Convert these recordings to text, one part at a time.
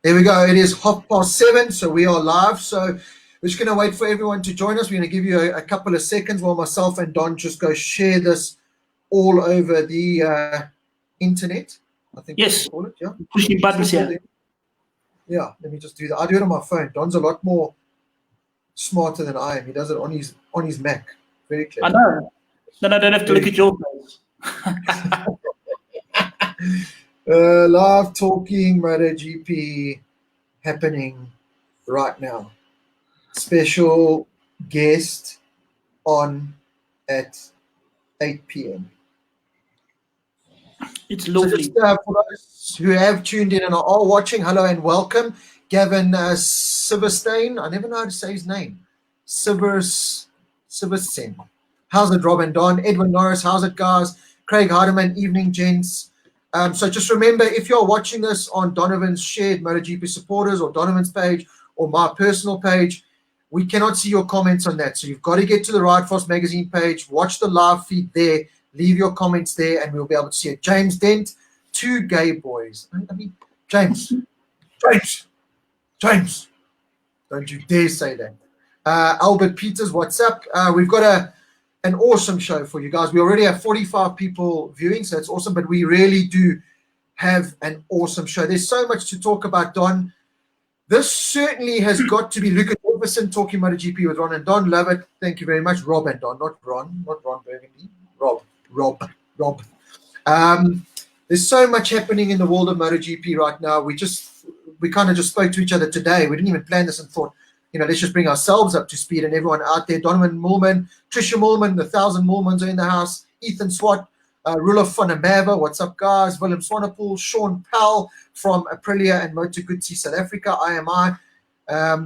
There we go. It is 7:30, so we are live. So we're just going to wait for everyone to join us. We're going to give you a couple of seconds while myself and Don just go share this all over the internet. I think yes. call it, yeah. Pushing buttons here. Yeah, let me just do that. I do it on my phone. Don's a lot more smarter than I am. He does it on his Mac. Very clever. I know. Then I don't have to look at your face. Live talking MotoGP happening right now. Special guest on at 8 p.m. It's lovely. So just, for those who have tuned in and are watching, hello and welcome. Gavin Silverstein, I never know how to say his name. Silverstein. How's it, Rob and Don? Edwin Norris, how's it, guys? Craig Hardeman, evening, gents. So just remember, if you're watching this on Donovan's shared MotoGP supporters or Donovan's page or my personal page, we cannot see your comments on that. So you've got to get to the Ride Fast magazine page, watch the live feed there, leave your comments there, and we'll be able to see it. James Dent, two gay boys. I mean, James, don't you dare say that. Albert Peters, what's up? We've got an awesome show for you guys. We already have 45 people viewing, so it's awesome, but we really do have an awesome show. There's so much to talk about, Don. This certainly has got to be Lucas Jefferson talking MotoGP with Ron and Don. Love it. Thank you very much. Rob and Don, not Ron Burgundy. Rob. There's so much happening in the world of MotoGP right now. We kind of just spoke to each other today. We didn't even plan this and thought, let's just bring ourselves up to speed and everyone out there. Donovan Moolman, Trisha Moolman, the 1,000 Moolmans are in the house. Ethan Swart, Rulov van der Merwe, what's up, guys? Willem Swanepoel, Sean Powell from Aprilia and Moto Guzzi South Africa, IMI.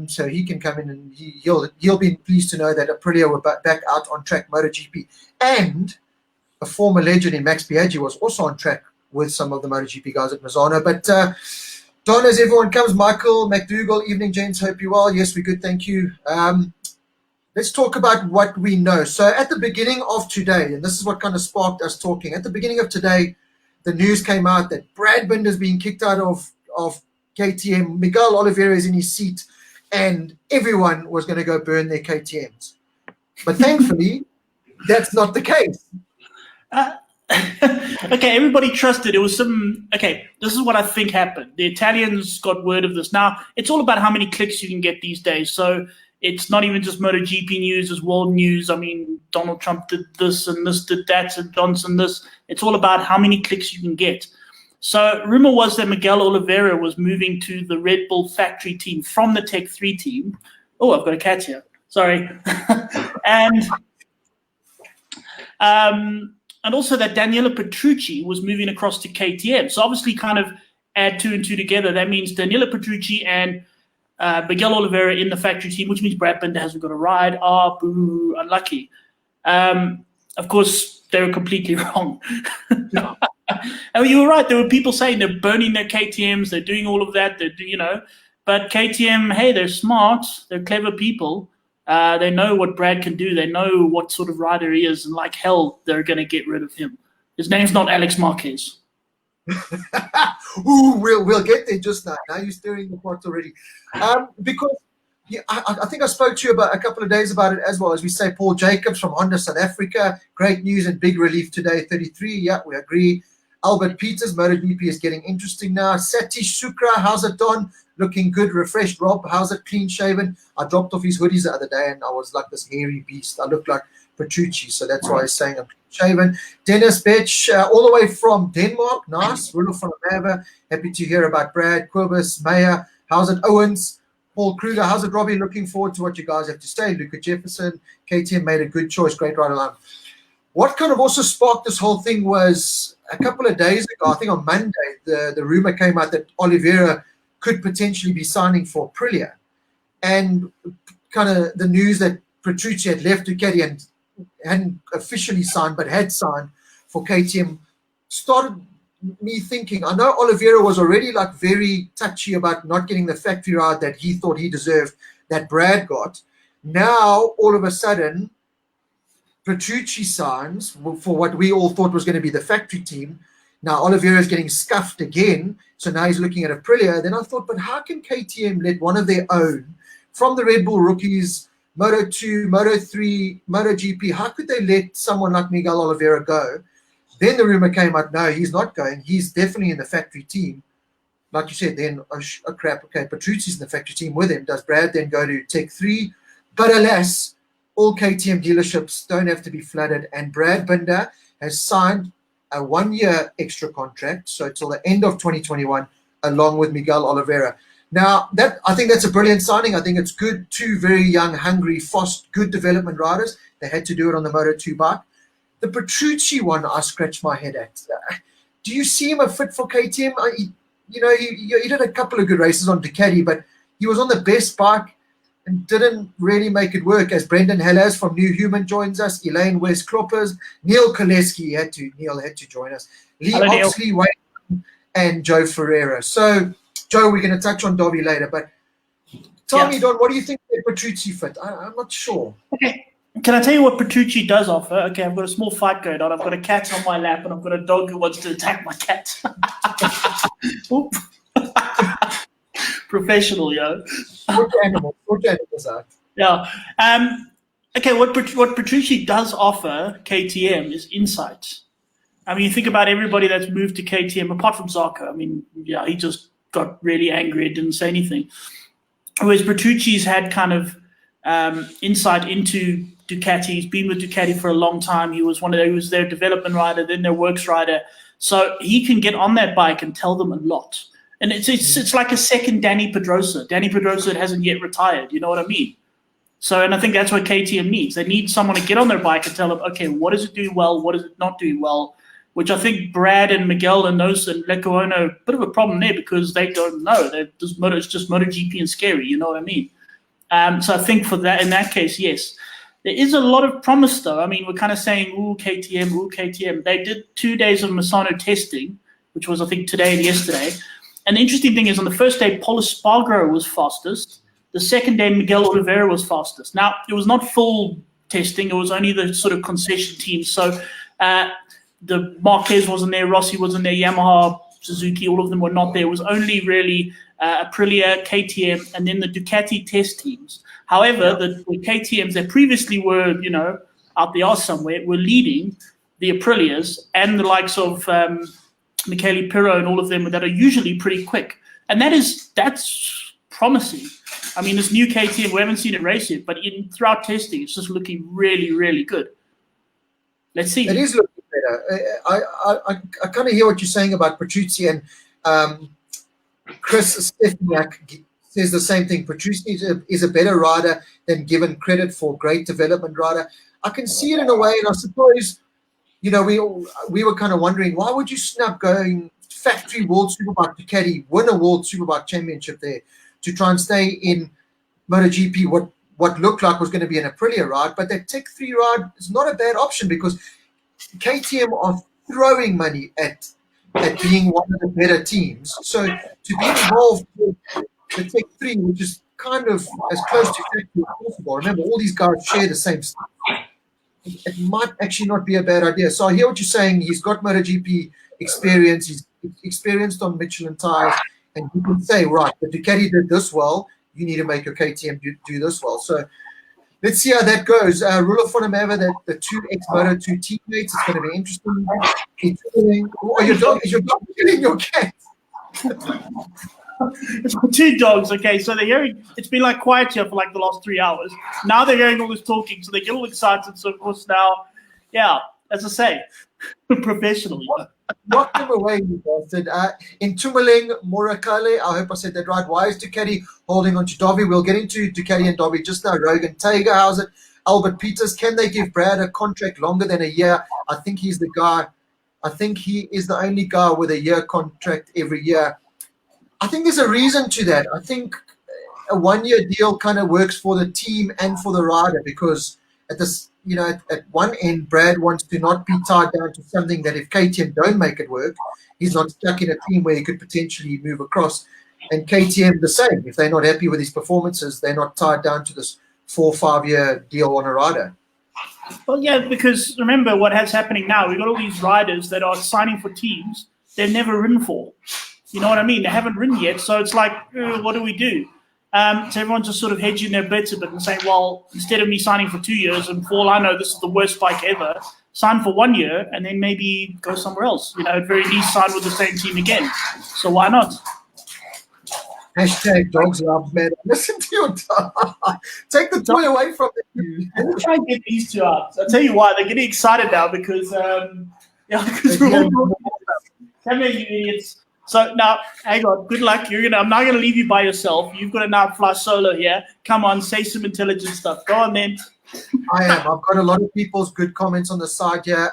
So he can come in and he'll be pleased to know that Aprilia were back out on track MotoGP. And a former legend in Max Biaggi was also on track with some of the MotoGP guys at Misano. But Don, as everyone comes, Michael McDougall, evening, gents. Hope you're well. Yes, we're good. Thank you. Let's talk about what we know. So at the beginning of today, and this is what kind of sparked us talking, at the beginning of today, the news came out that Brad Binder is being kicked out of KTM. Miguel Oliveira is in his seat, and everyone was going to go burn their KTMs. But thankfully, that's not the case. Okay, everybody trusted. It was this is what I think happened. The Italians got word of this. Now, it's all about how many clicks you can get these days. So it's not even just MotoGP news, it's world news. I mean, Donald Trump did this and this did that and Johnson this. It's all about how many clicks you can get. So rumor was that Miguel Oliveira was moving to the Red Bull factory team from the Tech 3 team. Oh, I've got a cat here. Sorry. And also that Daniela Petrucci was moving across to KTM. So obviously kind of add two and two together. That means Daniela Petrucci and Miguel Oliveira in the factory team, which means Brad Binder hasn't got a ride. Boo, unlucky. Of course, they were completely wrong. And you were right. There were people saying they're burning their KTMs. They're doing all of that. But KTM, hey, they're smart. They're clever people. They know what Brad can do. They know what sort of rider he is, and like hell, they're going to get rid of him. His name's not Alex Marquez. Ooh, we'll get there just now. Now you're stirring the pot already. Because I think I spoke to you about a couple of days about it as well. As we say, Paul Jacobs from Honda South Africa. Great news and big relief today, 33. Yeah, we agree. Albert Peters, MotoGP is getting interesting now. Satish Sukra, how's it, Don? Looking good, refreshed. Rob, how's it, clean shaven? I dropped off his hoodies the other day and I was like this hairy beast. I looked like Petrucci, so that's why he's saying I'm clean shaven. Dennis Betch, all the way from Denmark. Nice. Rudolf van der Merwe, happy to hear about Brad. Quibus, Meyer, how's it, Owens? Paul Kruger, how's it, Robbie? Looking forward to what you guys have to say. Luca Jefferson, KTM made a good choice. Great rider line. What kind of also sparked this whole thing was a couple of days ago, I think on Monday, the rumor came out that Oliveira could potentially be signing for Aprilia. And kind of the news that Petrucci had left Ducati and hadn't officially signed, but had signed for KTM, started me thinking, I know Oliveira was already like very touchy about not getting the factory ride that he thought he deserved, that Brad got. Now, all of a sudden, Petrucci signs for what we all thought was going to be the factory team. Now Oliveira is getting scuffed again, so now he's looking at Aprilia. Then I thought, but how can KTM let one of their own from the Red Bull rookies, Moto2, Moto3, MotoGP, how could they let someone like Miguel Oliveira go? Then the rumor came out, no, he's not going. He's definitely in the factory team. Like you said, then, oh crap, okay, Petrucci's in the factory team with him. Does Brad then go to Tech 3? But alas, all KTM dealerships don't have to be flooded, and Brad Binder has signed a 1-year extra contract, so till the end of 2021, along with Miguel Oliveira. Now, I think that's a brilliant signing. I think it's good. 2 very young, hungry, fast, good development riders. They had to do it on the Moto2 bike. The Petrucci one, I scratch my head at. Do you see him a fit for KTM? He did a couple of good races on Ducati, but he was on the best bike and didn't really make it work. As Brendan Hellas from New Human joins us, Elaine West-Kloppers, Neil Koleski had to join us, Lee Oxley, Wayne, and Joe Ferreira. So, Joe, we're going to touch on Dobby later, but tell me, Don, what do you think of Petrucci fit? I'm not sure. Okay. Can I tell you what Petrucci does offer? Okay, I've got a small fight going on. I've got a cat on my lap, and I've got a dog who wants to attack my cat. Professional, yo. What animals are? Yeah. Okay, what Petrucci does offer KTM is insight. I mean, you think about everybody that's moved to KTM, apart from Zarco. I mean, yeah, he just got really angry and didn't say anything. Whereas Petrucci's had kind of insight into Ducati. He's been with Ducati for a long time. He was their development rider, then their works rider. So he can get on that bike and tell them a lot. And it's like a second Danny Pedrosa. Danny Pedrosa hasn't yet retired. You know what I mean? So, and I think that's what KTM needs. They need someone to get on their bike and tell them, okay, what is it doing well? What is it not doing well? Which I think Brad and Miguel and those and Lecuona, a bit of a problem there because they don't know. It's just MotoGP and scary. You know what I mean? So I think for that, in that case, yes. There is a lot of promise, though. I mean, we're kind of saying, ooh, KTM, ooh, KTM. They did 2 days of Misano testing, which was, I think, today and yesterday. And the interesting thing is, on the first day, Pol Espargaro was fastest. The second day, Miguel Oliveira was fastest. Now, it was not full testing. It was only the sort of concession teams. So the Marquez wasn't there, Rossi wasn't there, Yamaha, Suzuki, all of them were not there. It was only really Aprilia, KTM, and then the Ducati test teams. However, the KTMs that previously were, out the arse somewhere, were leading the Aprilias and the likes of Michele Pirro and all of them that are usually pretty quick. And that's promising. I mean, this new KTM, we haven't seen it race yet, but throughout testing, it's just looking really, really good. Let's see. It is looking better. I kind of hear what you're saying about Petrucci, and Chris Stefaniak says the same thing. Petrucci is a better rider than given credit for. Great development rider. I can see it in a way, and I suppose, we were kind of wondering, why would you snap going factory World Superbike Ducati, win a World Superbike Championship there to try and stay in MotoGP, what looked like was going to be an Aprilia ride, but that Tech 3 ride is not a bad option because KTM are throwing money at being one of the better teams. So to be involved with the Tech 3, which is kind of as close to factory as possible. Remember, all these guys share the same stuff. It might actually not be a bad idea. So I hear what you're saying. He's got MotoGP experience. He's experienced on Michelin tires. And you can say, right, the Ducati did this well. You need to make your KTM do this well. So let's see how that goes. Rula Fonameva, the 2 ex-Moto2 teammates. It's going to be interesting. Is your dog killing your cat? It's got 2 dogs, okay, so they're hearing, it's been like quiet here for like the last 3 hours. Now they're hearing all this talking, so they get all excited. So of course now, yeah, as I say, professionally. Knock them away, you bastard. In Tumaling, Murakale, I hope I said that right. Why is Ducati holding on to Dobby? We'll get into Ducati and Dobby just now. Rogan Tager, how's it? Albert Peters, can they give Brad a contract longer than a year? I think he's the guy. I think he is the only guy with a year contract every year. I think there's a reason to that. I think a 1-year deal kind of works for the team and for the rider because at this, at one end, Brad wants to not be tied down to something that if KTM don't make it work, he's not stuck in a team where he could potentially move across. And KTM the same. If they're not happy with his performances, they're not tied down to this 4 or 5 year deal on a rider. Well, yeah, because remember what has happening now. We've got all these riders that are signing for teams they've never ridden for. You know what I mean? They haven't ridden yet, so it's like, what do we do? So everyone's just sort of hedging their bets a bit and saying, well, instead of me signing for 2 years, and for all I know, this is the worst bike ever, sign for 1 year and then maybe go somewhere else. You know, at very least sign with the same team again. So why not? Hashtag dogs love, man. Listen to your dog. Take the toy away from them. Let me try and get these two out. I'll tell you why. They're getting excited now because, because we're all come here, you idiots. So now, hang on. Good luck. I'm not gonna leave you by yourself. You've got to now fly solo here. Come on, say some intelligent stuff. Go on then. I am. I've got a lot of people's good comments on the side here.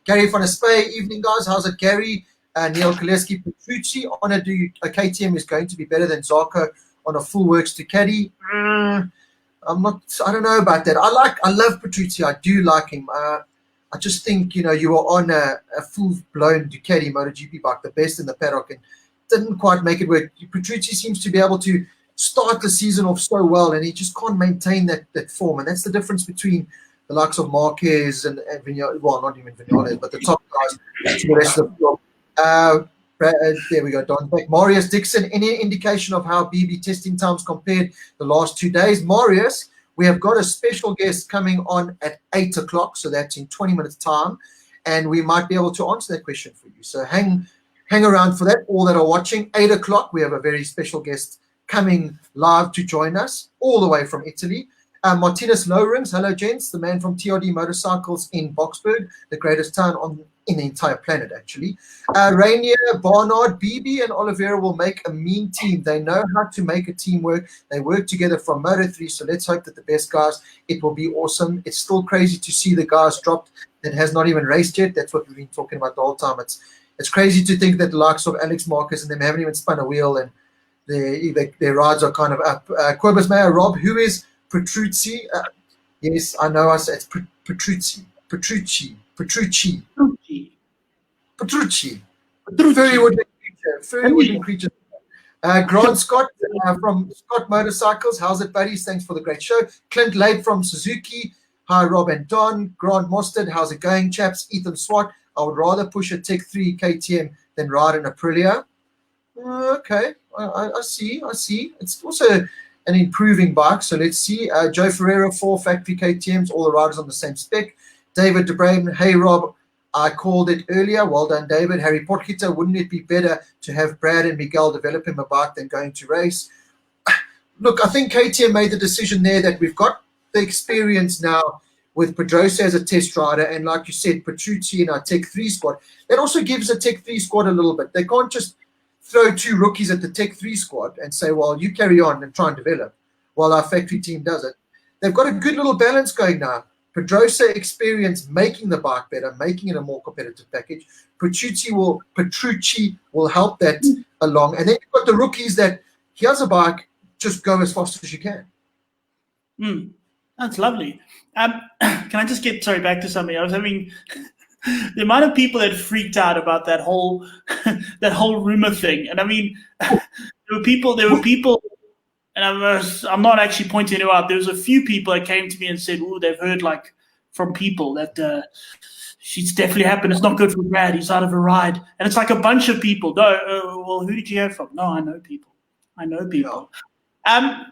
Gary van der Spey, evening guys. How's it, Gary? Neil Koleski, Petrucci on a KTM is going to be better than Zarco on a full works Ducati. I don't know about that. I love Petrucci. I do like him. I just think, you were on a full-blown Ducati MotoGP bike, the best in the paddock, and didn't quite make it work. Petrucci seems to be able to start the season off so well, and he just can't maintain that form. And that's the difference between the likes of Marquez and Vinales, well, not even Vinales, but the top guys to the rest of the field. There we go, Don Beck. Marius Dixon, any indication of how BB testing times compared the last 2 days? Marius, we have got a special guest coming on at 8 o'clock, so that's in 20 minutes' time, and we might be able to answer that question for you. So hang around for that, all that are watching. 8 o'clock, we have a very special guest coming live to join us, all the way from Italy. Martinez Lowrings, hello gents, the man from TRD Motorcycles in Boxburg, the greatest town in the entire planet, actually. Rainier, Barnard, BB, and Oliveira will make a mean team. They know how to make a team work. They work together from Moto3, so let's hope that the best guys, it will be awesome. It's still crazy to see the guys dropped that has not even raced yet. That's what we've been talking about the whole time. It's crazy to think that the likes of Alex Marquez and them haven't even spun a wheel, and their rides are kind of up. Quibus Mayer, Rob, who is Petrucci? Yes, I know. I said it's Petrucci. Very wooden creature. Grant Scott from Scott Motorcycles. How's it, buddies? Thanks for the great show. Clint Lade from Suzuki. Hi, Rob and Don. Grant Mostard. How's it going, chaps? Ethan Swart. I would rather push a Tech 3 KTM than ride an Aprilia. Okay, I see. It's also an improving bike, so let's see. Joe Ferreira, 4 factory KTMs, all the riders on the same spec. David De Braven, hey Rob, I called it earlier. Well done, David. Harry Potgieter, wouldn't it be better to have Brad and Miguel develop him a bike than going to race? Look, I think KTM made the decision there that we've got the experience now with Pedrosa as a test rider, and like you said, Petrucci in our Tech 3 squad. That also gives a Tech 3 squad a little bit. They can't just throw 2 rookies at the Tech 3 squad and say, well, you carry on and try and develop while our factory team does it. They've got a good little balance going now. Pedrosa experience making the bike better, making it a more competitive package. Petrucci will help that along. And then you've got the rookies that, here's a bike, just go as fast as you can. That's lovely. Can I just get, back to something? I was having the amount of people that freaked out about that whole rumor thing. And I mean, there were people, and I'm not actually pointing it out. There was a few people that came to me and said, "Oh, they've heard from people that it's definitely happened. It's not good for Brad. He's out of a ride." And it's like a bunch of people. No, well, who did you hear from? No, I know people.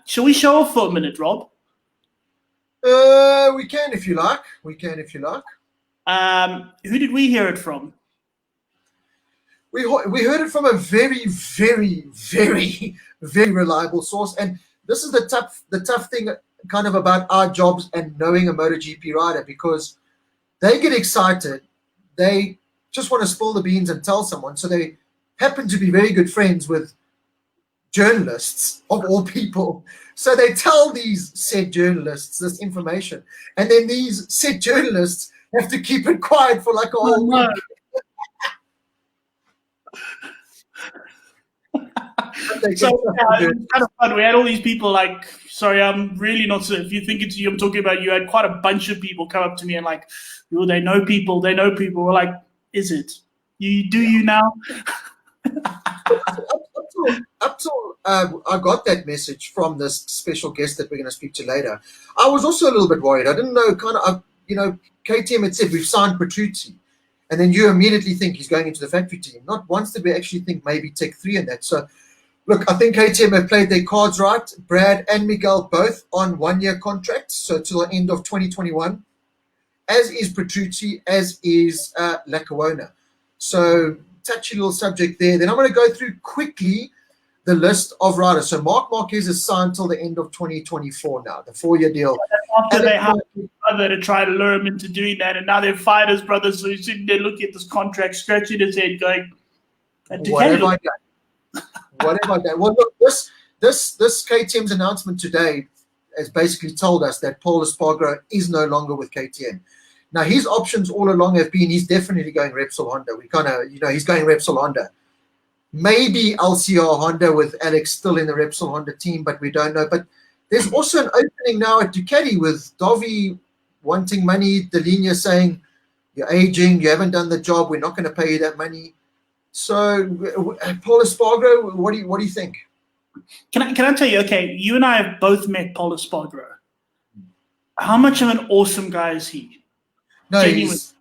Shall we show off for a minute, Rob? We can if you like. Who did we hear it from? We heard it from a very, very, very, very reliable source. And this is the tough thing kind of about our jobs and knowing a MotoGP rider, because they get excited. They just want to spill the beans and tell someone. So they happen to be very good friends with journalists, of all people. So they tell these said journalists this information. And then these said journalists have to keep it quiet for like a whole week. So it was kind of fun. We had all these people sorry, I'm really not. If you think it's you I'm talking about, you had quite a bunch of people come up to me and they know people. We're like, is it? You now? Up to I got that message from this special guest that we're going to speak to later, I was also a little bit worried. I didn't know, KTM had said we've signed Petrucci, and then you immediately think he's going into the factory team. Not once did we actually think maybe Tech 3 in that. So, look, I think KTM have played their cards right. Brad and Miguel both on one-year contracts, so till the end of 2021, as is Petrucci, as is Lackawanna. So, touchy little subject there. Then I'm going to go through quickly the list of riders. So Marc Marquez is signed till the end of 2024 now, the 4-year deal. After they hired his brother to try to lure him into doing that, and now they've fired his brother, so he's sitting there looking at this contract, scratching his head, going, what have I done? What have I done? Well, look, this KTM's announcement today has basically told us that Paul Espargaro is no longer with KTM. Now, his options all along have been he's definitely going Repsol Honda. We kind of, he's going Repsol Honda. Maybe LCR Honda with Alex still in the Repsol Honda team, but we don't know. But there's also an opening now at Ducati with Dovi wanting money, Delinia saying, you're aging, you haven't done the job, we're not going to pay you that money. So, Paul Espargaro, what do you think? Can I tell you, okay, you and I have both met Paul Espargaro. How much of an awesome guy is he? No, he's,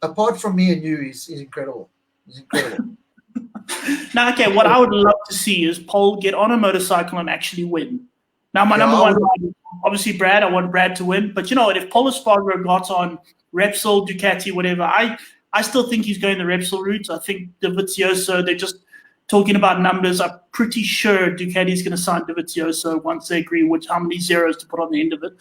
apart from me and you, he's incredible. He's incredible. Now, okay, what I would love to see is Paul get on a motorcycle and actually win. Now, my number one, obviously Brad, I want Brad to win. But you know what, if Paul Espargaro got on Repsol, Ducati, whatever, I still think he's going the Repsol route. I think Dovizioso, they're just talking about numbers. I'm pretty sure Ducati's going to sign Dovizioso once they agree how many zeros to put on the end of it.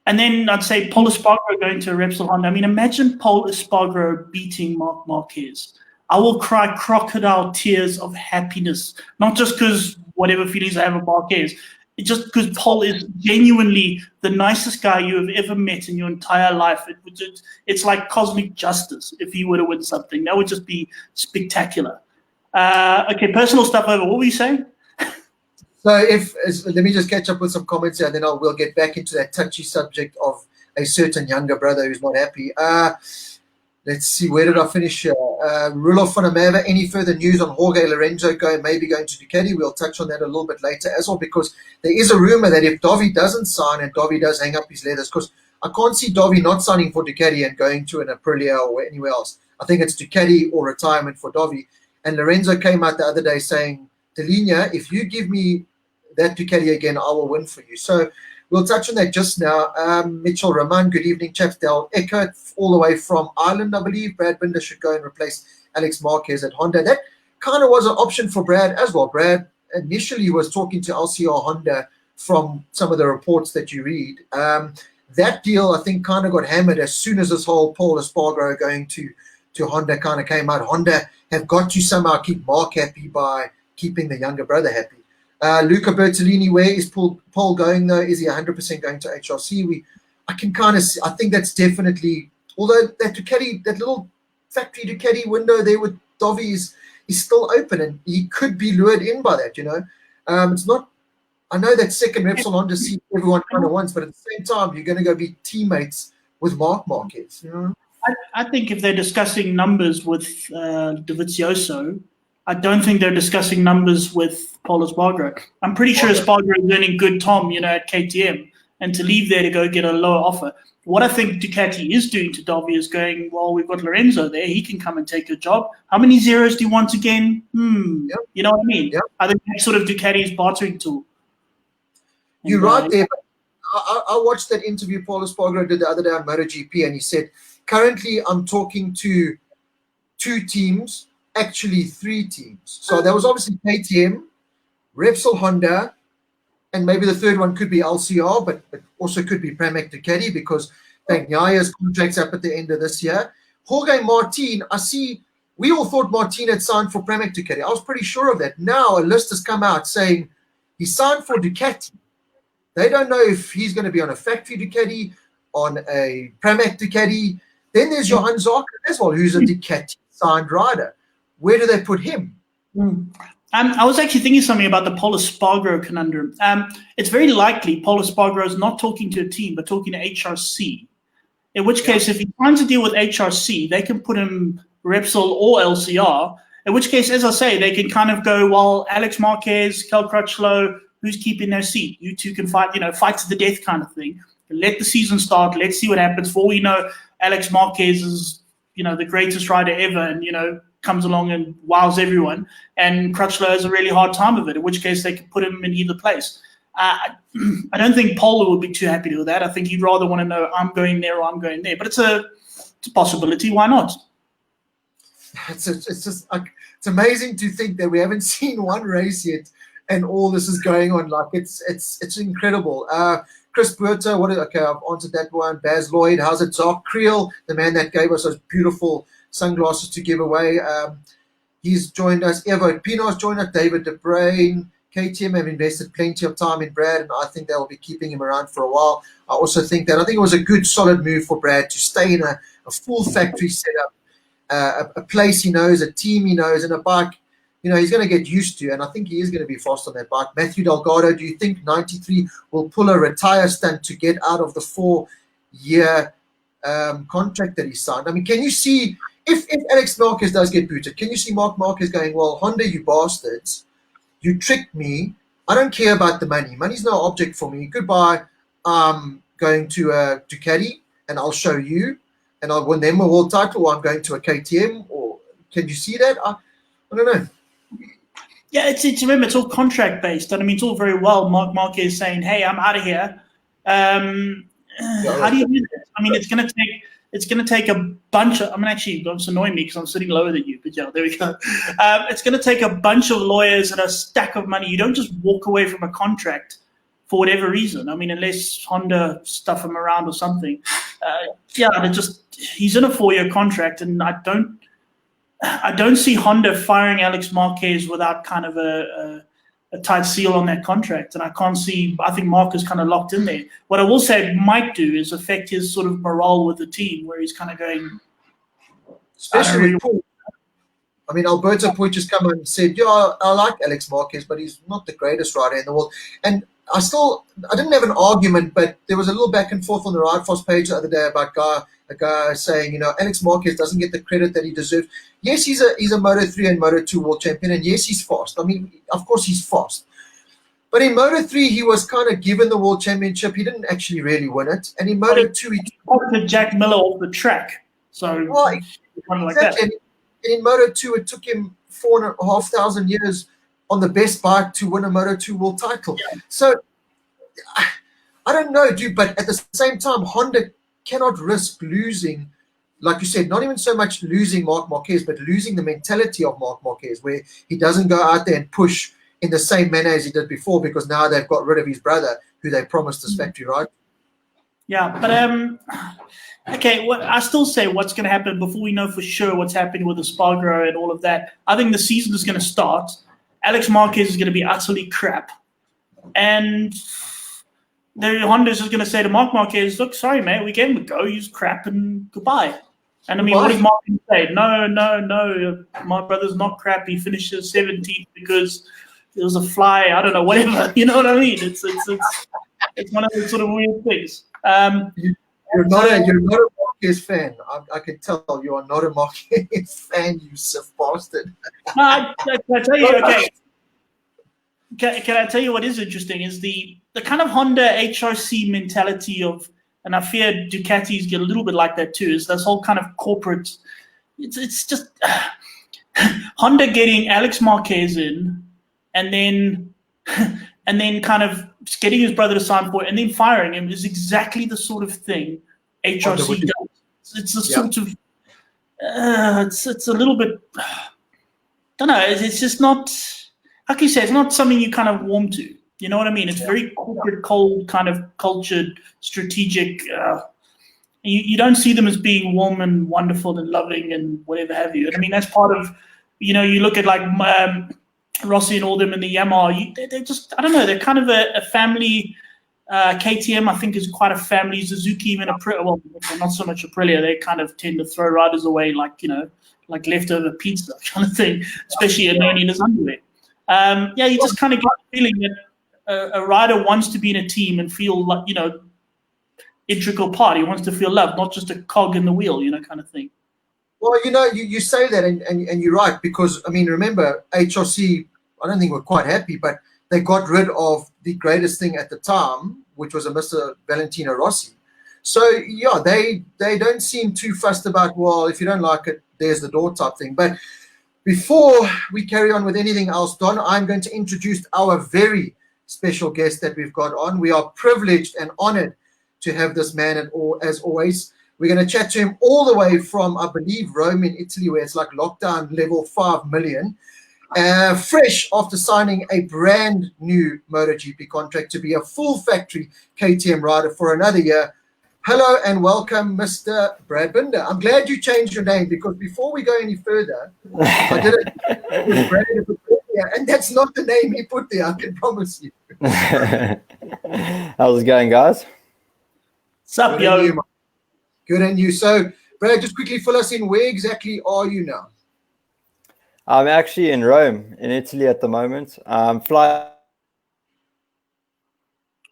And then I'd say Paul Espargaro going to Repsol Honda. I mean, imagine Paul Espargaro beating Marc Marquez. I will cry crocodile tears of happiness, not just because whatever feelings I have about Marquez, just because Paul is genuinely the nicest guy you have ever met in your entire life. It's like cosmic justice if he were to win something. That would just be spectacular. Okay, personal stuff over. What were you saying? So let me just catch up with some comments here, and then we'll get back into that touchy subject of a certain younger brother who's not happy. Let's see, where did I finish here? Rulof van der Merwe, any further news on Jorge Lorenzo maybe going to Ducati? We'll touch on that a little bit later as well, because there is a rumor that if Dovi doesn't sign and Dovi does hang up his leathers, because I can't see Dovi not signing for Ducati and going to an Aprilia or anywhere else. I think it's Ducati or retirement for Dovi. And Lorenzo came out the other day saying, Delinia, if you give me that Ducati again, I will win for you. So we'll touch on that just now. Mitchell Rahman, good evening, chaps. Del Eckert, all the way from Ireland, I believe. Brad Binder should go and replace Alex Marquez at Honda. That kind of was an option for Brad as well. Brad initially was talking to LCR Honda from some of the reports that you read. That deal, I think, kind of got hammered as soon as this whole Paul Espargaro going to Honda kind of came out. Honda have got to somehow keep Mark happy by keeping the younger brother happy. Luca Bertolini, where is Paul going though? Is he 100% going to HRC? I can kind of see, I think that's definitely, although that Ducati, that little factory Ducati window there with Dovi is still open, and he could be lured in by that, It's not, I know that second Repsol Honda seat everyone kind of wants, but at the same time, you're going to go be teammates with Marc Marquez, I think if they're discussing numbers with Dovizioso, I don't think they're discussing numbers with Paul Espargaro. I'm pretty sure Espargaro is earning good Tom, at KTM, and to leave there to go get a lower offer. What I think Ducati is doing to Dovi is going, well, we've got Lorenzo there. He can come and take your job. How many zeros do you want again? Yep. You know what I mean? Yep. I think that's sort of Ducati's bartering tool. You're right there. But I watched that interview Paul Espargaro did the other day on MotoGP, and he said, currently I'm talking to 2 teams, actually 3 teams. So there was obviously KTM, Repsol Honda, and maybe the third one could be LCR, but also could be Pramac Ducati, because Bagnaia's contract's up at the end of this year. Jorge Martin, I see, we all thought Martin had signed for Pramac Ducati. I was pretty sure of that. Now a list has come out saying he signed for Ducati. They don't know if he's going to be on a factory Ducati, on a Pramac Ducati. Then there's Johan Zarco as well, who's a Ducati signed rider. Where do they put him? I was actually thinking something about the Paul Espargaro conundrum. It's very likely Paul Espargaro is not talking to a team, but talking to HRC. In which case, if he finds a deal with HRC, they can put him Repsol or LCR. In which case, as I say, they can kind of go, well, Alex Marquez, Kel Crutchlow, who's keeping their seat? You two can fight, fight to the death kind of thing. Let the season start. Let's see what happens. For all we know, Alex Marquez is, the greatest rider ever, and comes along and wows everyone. And Crutchlow has a really hard time of it. In which case, they can put him in either place. I don't think Polar would be too happy with that. I think he'd rather want to know I'm going there or I'm going there. But it's a possibility. Why not? It's just like, it's amazing to think that we haven't seen one race yet, and all this is going on. Like it's incredible. Chris Berta, okay, I've answered that one. Baz Lloyd, how's it? Zark Creel, the man that gave us those beautiful sunglasses to give away. He's joined us. Evo Pino's joined us. David De Bruyn. KTM have invested plenty of time in Brad, and I think they'll be keeping him around for a while. I also think it was a good, solid move for Brad to stay in a full factory setup, a place he knows, a team he knows, and a bike, he's going to get used to, and I think he is going to be fast on that bike. Matthew Delgado, do you think 93 will pull a retire stunt to get out of the 4-year contract that he signed? I mean, can you see, if Alex Marquez does get booted, can you see Mark Marquez going, well, Honda, you bastards, you tricked me. I don't care about the money. Money's no object for me. Goodbye. I'm going to Ducati, and I'll show you, and I'll win them a world title, or I'm going to a KTM, or can you see that? I don't know. Yeah, remember, it's all contract based. And I mean, it's all very well Mark Marquez saying, hey, I'm out of here. How do you do that? I mean, it's going to take a bunch of, actually, it's annoying me because I'm sitting lower than you, but yeah, there we go. It's going to take a bunch of lawyers and a stack of money. You don't just walk away from a contract for whatever reason. I mean, unless Honda stuff him around or something. He's in a 4-year contract, and I don't see Honda firing Alex Marquez without kind of a tight seal on that contract. And I think Mark is kind of locked in there. What I will say it might do is affect his sort of morale with the team, where he's kind of going. Especially with Paul. I mean, Alberto Puig just come and said, yeah, I like Alex Marquez, but he's not the greatest rider in the world. And I didn't have an argument, but there was a little back and forth on the Ride Fast page the other day about a guy saying, Alex Marquez doesn't get the credit that he deserves. Yes, he's a Moto3 and Moto2 world champion, and yes, he's fast. I mean, of course he's fast. But in Moto3, he was kind of given the world championship. He didn't actually really win it. And in Moto2, he took Jack Miller off the track. So, exactly. Like that. And in Moto2, it took him 4,500 years on the best bike to win a Moto2 world title. Yeah. So, I don't know, dude, but at the same time, Honda cannot risk losing, like you said, not even so much losing Marc Marquez, but losing the mentality of Marc Marquez, where he doesn't go out there and push in the same manner as he did before, because now they've got rid of his brother, who they promised this factory, right? Yeah, but okay, I still say what's going to happen before we know for sure what's happening with the Spargo and all of that. I think the season is going to start. Alex Marquez is going to be utterly crap, and the Honda's is going to say to Marc Marquez, look, sorry, mate, we gave him a go. He's crap and goodbye. And I mean, what does Marc say? No, my brother's not crap. He finishes 17th because it was a fly. I don't know, whatever. You know what I mean? It's one of those sort of weird things. You're not a Marquez fan. I can tell you are not a Marquez fan, you stiff bastard. No, I tell you, okay. Can I tell you what is interesting is the kind of Honda HRC mentality of, and I fear Ducatis get a little bit like that too, is this whole kind of corporate, it's just Honda getting Alex Marquez in and then kind of getting his brother to sign for it and then firing him is exactly the sort of thing HRC does. It's a sort of, it's a little bit, I don't know, it's just not, like you said, it's not something you kind of warm to. You know what I mean? It's very corporate, cold, kind of cultured, strategic. You don't see them as being warm and wonderful and loving and whatever have you. And I mean, that's part of, you look at like Rossi and all them in the Yamaha. They're just, I don't know, they're kind of a family. KTM, I think, is quite a family. Suzuki, even well, not so much Aprilia. They kind of tend to throw riders away like, like leftover pizza kind of thing, especially Anoni in his underwear. You just kind of get the feeling that a rider wants to be in a team and feel like, integral part. He wants to feel loved, not just a cog in the wheel, kind of thing. Well, you say that, and you're right, because, I mean, remember, HRC, I don't think we're quite happy, but they got rid of the greatest thing at the time, which was a Mr. Valentino Rossi. So, yeah, they don't seem too fussed about, well, if you don't like it, there's the door type thing. But before we carry on with anything else, Don, I'm going to introduce our very special guest that we've got on. We are privileged and honored to have this man, as always. We're going to chat to him all the way from, I believe, Rome in Italy, where it's like lockdown level 5 million. Fresh after signing a brand new MotoGP contract to be a full factory KTM rider for another year. Hello and welcome, Mr. Brad Binder. I'm glad you changed your name, because before we go any further, I did it with Brad, and that's not the name he put there, I can promise you. How's it going, guys? Sup, yo? Good on you. So, Brad, just quickly fill us in. Where exactly are you now? I'm actually in Rome, in Italy at the moment. Fly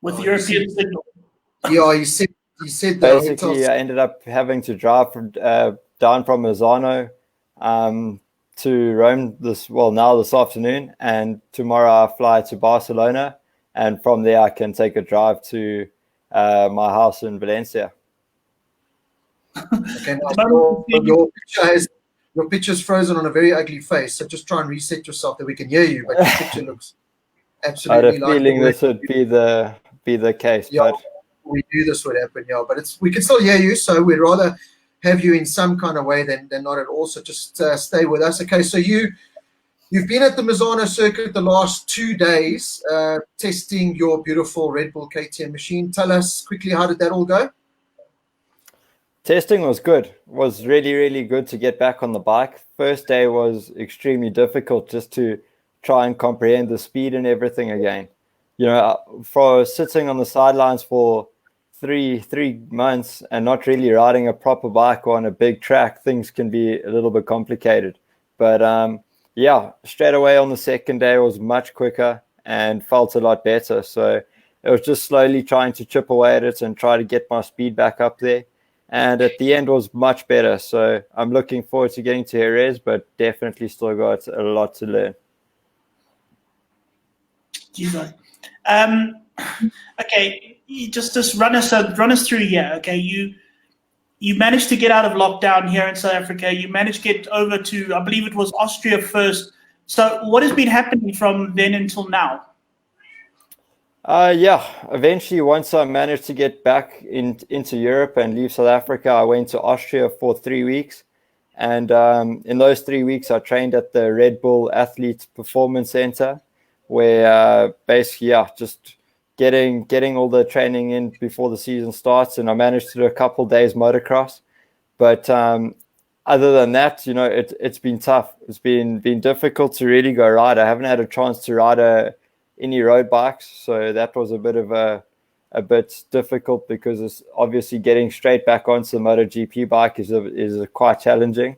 with European signal. Yeah, you said that. Basically, I ended up having to drive down from Misano to Rome now this afternoon, and tomorrow I fly to Barcelona, and from there I can take a drive to my house in Valencia. Okay, your picture's frozen on a very ugly face, so just try and reset yourself that we can hear you, but your picture looks absolutely. I had a feeling this would be the case, yeah, but we knew this would happen, yeah. But we can still hear you, so we'd rather have you in some kind of way than not at all. So just stay with us. Okay, so you've been at the Misano circuit the last 2 days, testing your beautiful Red Bull KTM machine. Tell us quickly, how did that all go? Testing was good. It was really, really good to get back on the bike. First day was extremely difficult just to try and comprehend the speed and everything again. For sitting on the sidelines for three months and not really riding a proper bike on a big track, things can be a little bit complicated. But straight away on the second day was much quicker and felt a lot better. So it was just slowly trying to chip away at it and try to get my speed back up there. And at the end was much better. So I'm looking forward to getting to Jerez, but definitely still got a lot to learn. Okay, you just run us through here. Okay, you managed to get out of lockdown here in South Africa. You managed to get over to, I believe it was Austria first. So what has been happening from then until now? Eventually, once I managed to get back into Europe and leave South Africa, I went to Austria for 3 weeks. And in those 3 weeks, I trained at the Red Bull Athlete Performance Center, where just getting all the training in before the season starts. And I managed to do a couple days motocross. But other than that, it's been tough. It's been difficult to really go ride. I haven't had a chance to ride any road bikes, so that was a bit difficult, because it's obviously getting straight back onto the MotoGP bike is quite challenging.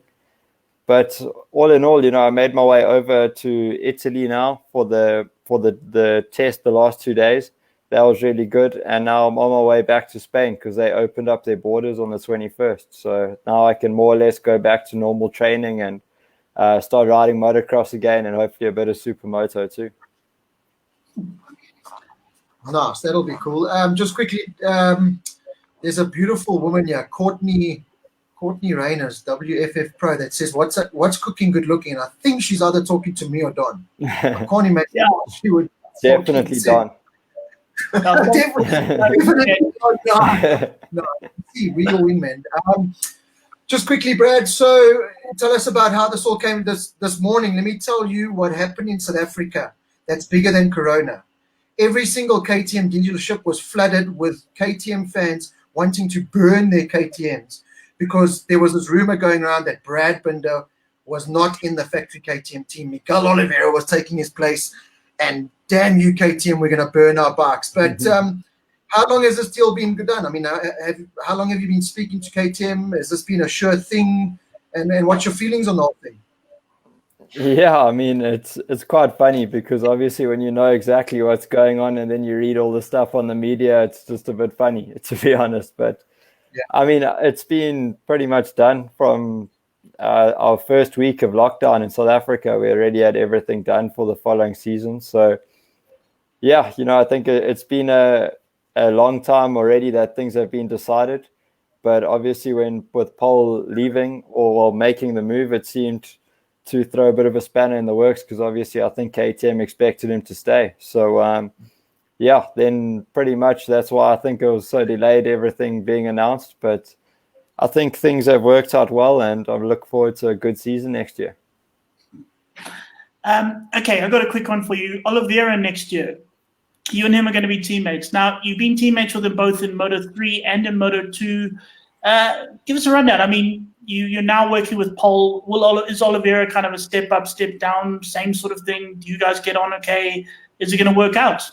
But all in all, I made my way over to Italy now for the test the last 2 days. That was really good, and now I'm on my way back to Spain, because they opened up their borders on the 21st. So now I can more or less go back to normal training and start riding motocross again, and hopefully a bit of supermoto too. Nice, that'll be cool. Just quickly, there's a beautiful woman here, Courtney Rayners, WFF Pro, that says, "What's cooking good looking?" And I think she's either talking to me or Don. I can't imagine she would. Definitely Don. Definitely Don. No, see, real wingman. Just quickly, Brad. So tell us about how this all came this morning. Let me tell you what happened in South Africa. That's bigger than Corona. Every single KTM dealership was flooded with KTM fans wanting to burn their KTMs, because there was this rumor going around that Brad Binder was not in the factory KTM team. Miguel Oliveira was taking his place, and damn you, KTM, we're going to burn our bikes. But how long has this deal been done? I mean, how long have you been speaking to KTM? Has this been a sure thing? And what's your feelings on the whole thing? Yeah, I mean, it's quite funny, because obviously when you know exactly what's going on and then you read all the stuff on the media, it's just a bit funny, to be honest. But yeah. I mean, it's been pretty much done from our first week of lockdown in South Africa, we already had everything done for the following season. So, yeah, I think it's been a long time already that things have been decided. But obviously, with Paul leaving or making the move, it seemed to throw a bit of a spanner in the works, because obviously I think KTM expected him to stay. So, yeah, then pretty much that's why I think it was so delayed, everything being announced. But I think things have worked out well, and I look forward to a good season next year. Okay, I've got a quick one for you. Oliveira next year. You and him are going to be teammates. Now, you've been teammates with them both in Moto3 and in Moto2. Give us a rundown. I mean, you're now working with Paul. Is Oliveira kind of a step up, step down, same sort of thing? Do you guys get on okay? Is it going to work out?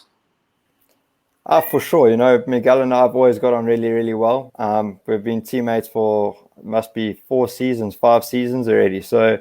For sure. Miguel and I have always got on really, really well. We've been teammates for must be 5 seasons already. So,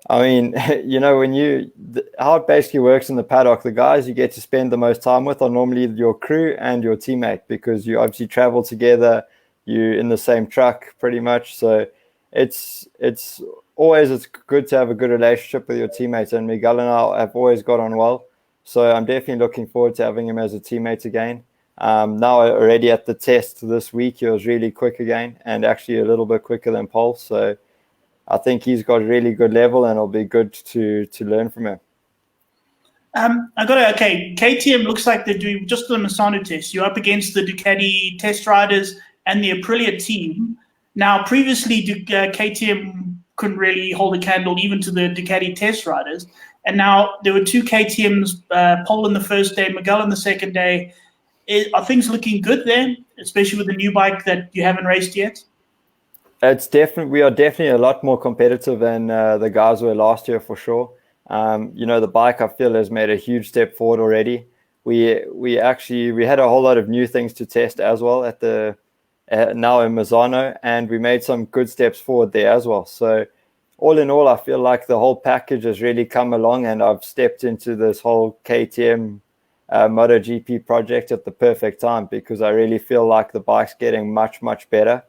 I mean, how it basically works in the paddock, the guys you get to spend the most time with are normally your crew and your teammate, because you obviously travel together, you're in the same truck pretty much. So it's good to have a good relationship with your teammates, and Miguel and I have always got on well. So I'm definitely looking forward to having him as a teammate again. Now already at the test this week, he was really quick again, and actually a little bit quicker than Paul. So I think he's got a really good level, and it'll be good to learn from him. KTM looks like they're doing just the Misano test. You're up against the Ducati test riders and the Aprilia team. Now, previously, KTM couldn't really hold a candle even to the Ducati test riders. And now there were 2 KTMs, Paul on the first day, Miguel on the second day. Are things looking good there, especially with the new bike that you haven't raced yet? We are definitely a lot more competitive than the guys were last year, for sure. The bike, I feel, has made a huge step forward already. We had a whole lot of new things to test as well at now in Misano, and we made some good steps forward there as well. So all in all, I feel like the whole package has really come along, and I've stepped into this whole KTM MotoGP project at the perfect time, because I really feel like the bike's getting much, much better.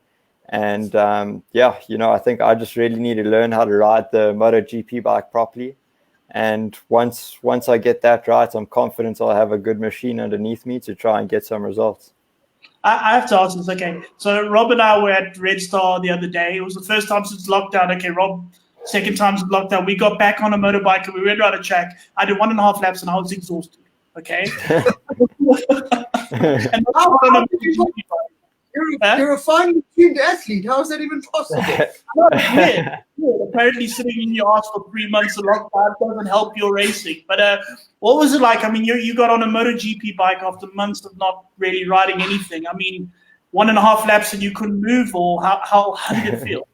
And I think I just really need to learn how to ride the MotoGP bike properly. And once I get that right, I'm confident I'll have a good machine underneath me to try and get some results. I have to ask this. Okay, so Rob and I were at Red Star the other day. It was the first time since lockdown. Okay, Rob, second time since lockdown. We got back on a motorbike and we went around a track. I did 1.5 laps and I was exhausted. Okay. And You're a finely tuned athlete. How is that even possible? Apparently, sitting in your ass for 3 months of lockdown doesn't help your racing. But what was it like? I mean, you got on a MotoGP bike after months of not really riding anything. I mean, 1.5 laps and you couldn't move, or how did it feel?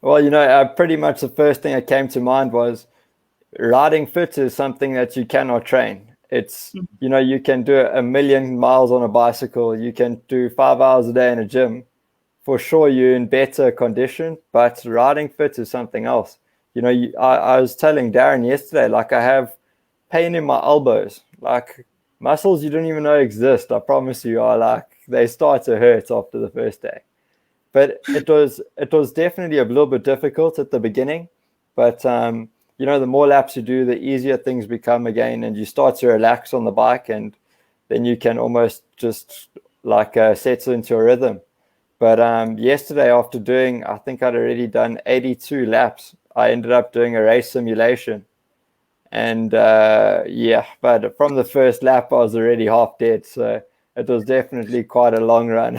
Well, pretty much the first thing that came to mind was riding fit is something that you cannot train. It's, you can do 1,000,000 miles on a bicycle. You can do 5 hours a day in a gym. For sure, you're in better condition, but riding fit is something else. I was telling Darren yesterday, like, I have pain in my elbows, like muscles you don't even know exist. I promise you, they start to hurt after the first day. But it was definitely a little bit difficult at the beginning, but the more laps you do, the easier things become again, and you start to relax on the bike, and then you can almost just settle into a rhythm. But yesterday, after I think I'd already done 82 laps, I ended up doing a race simulation. And but from the first lap, I was already half dead. So it was definitely quite a long run.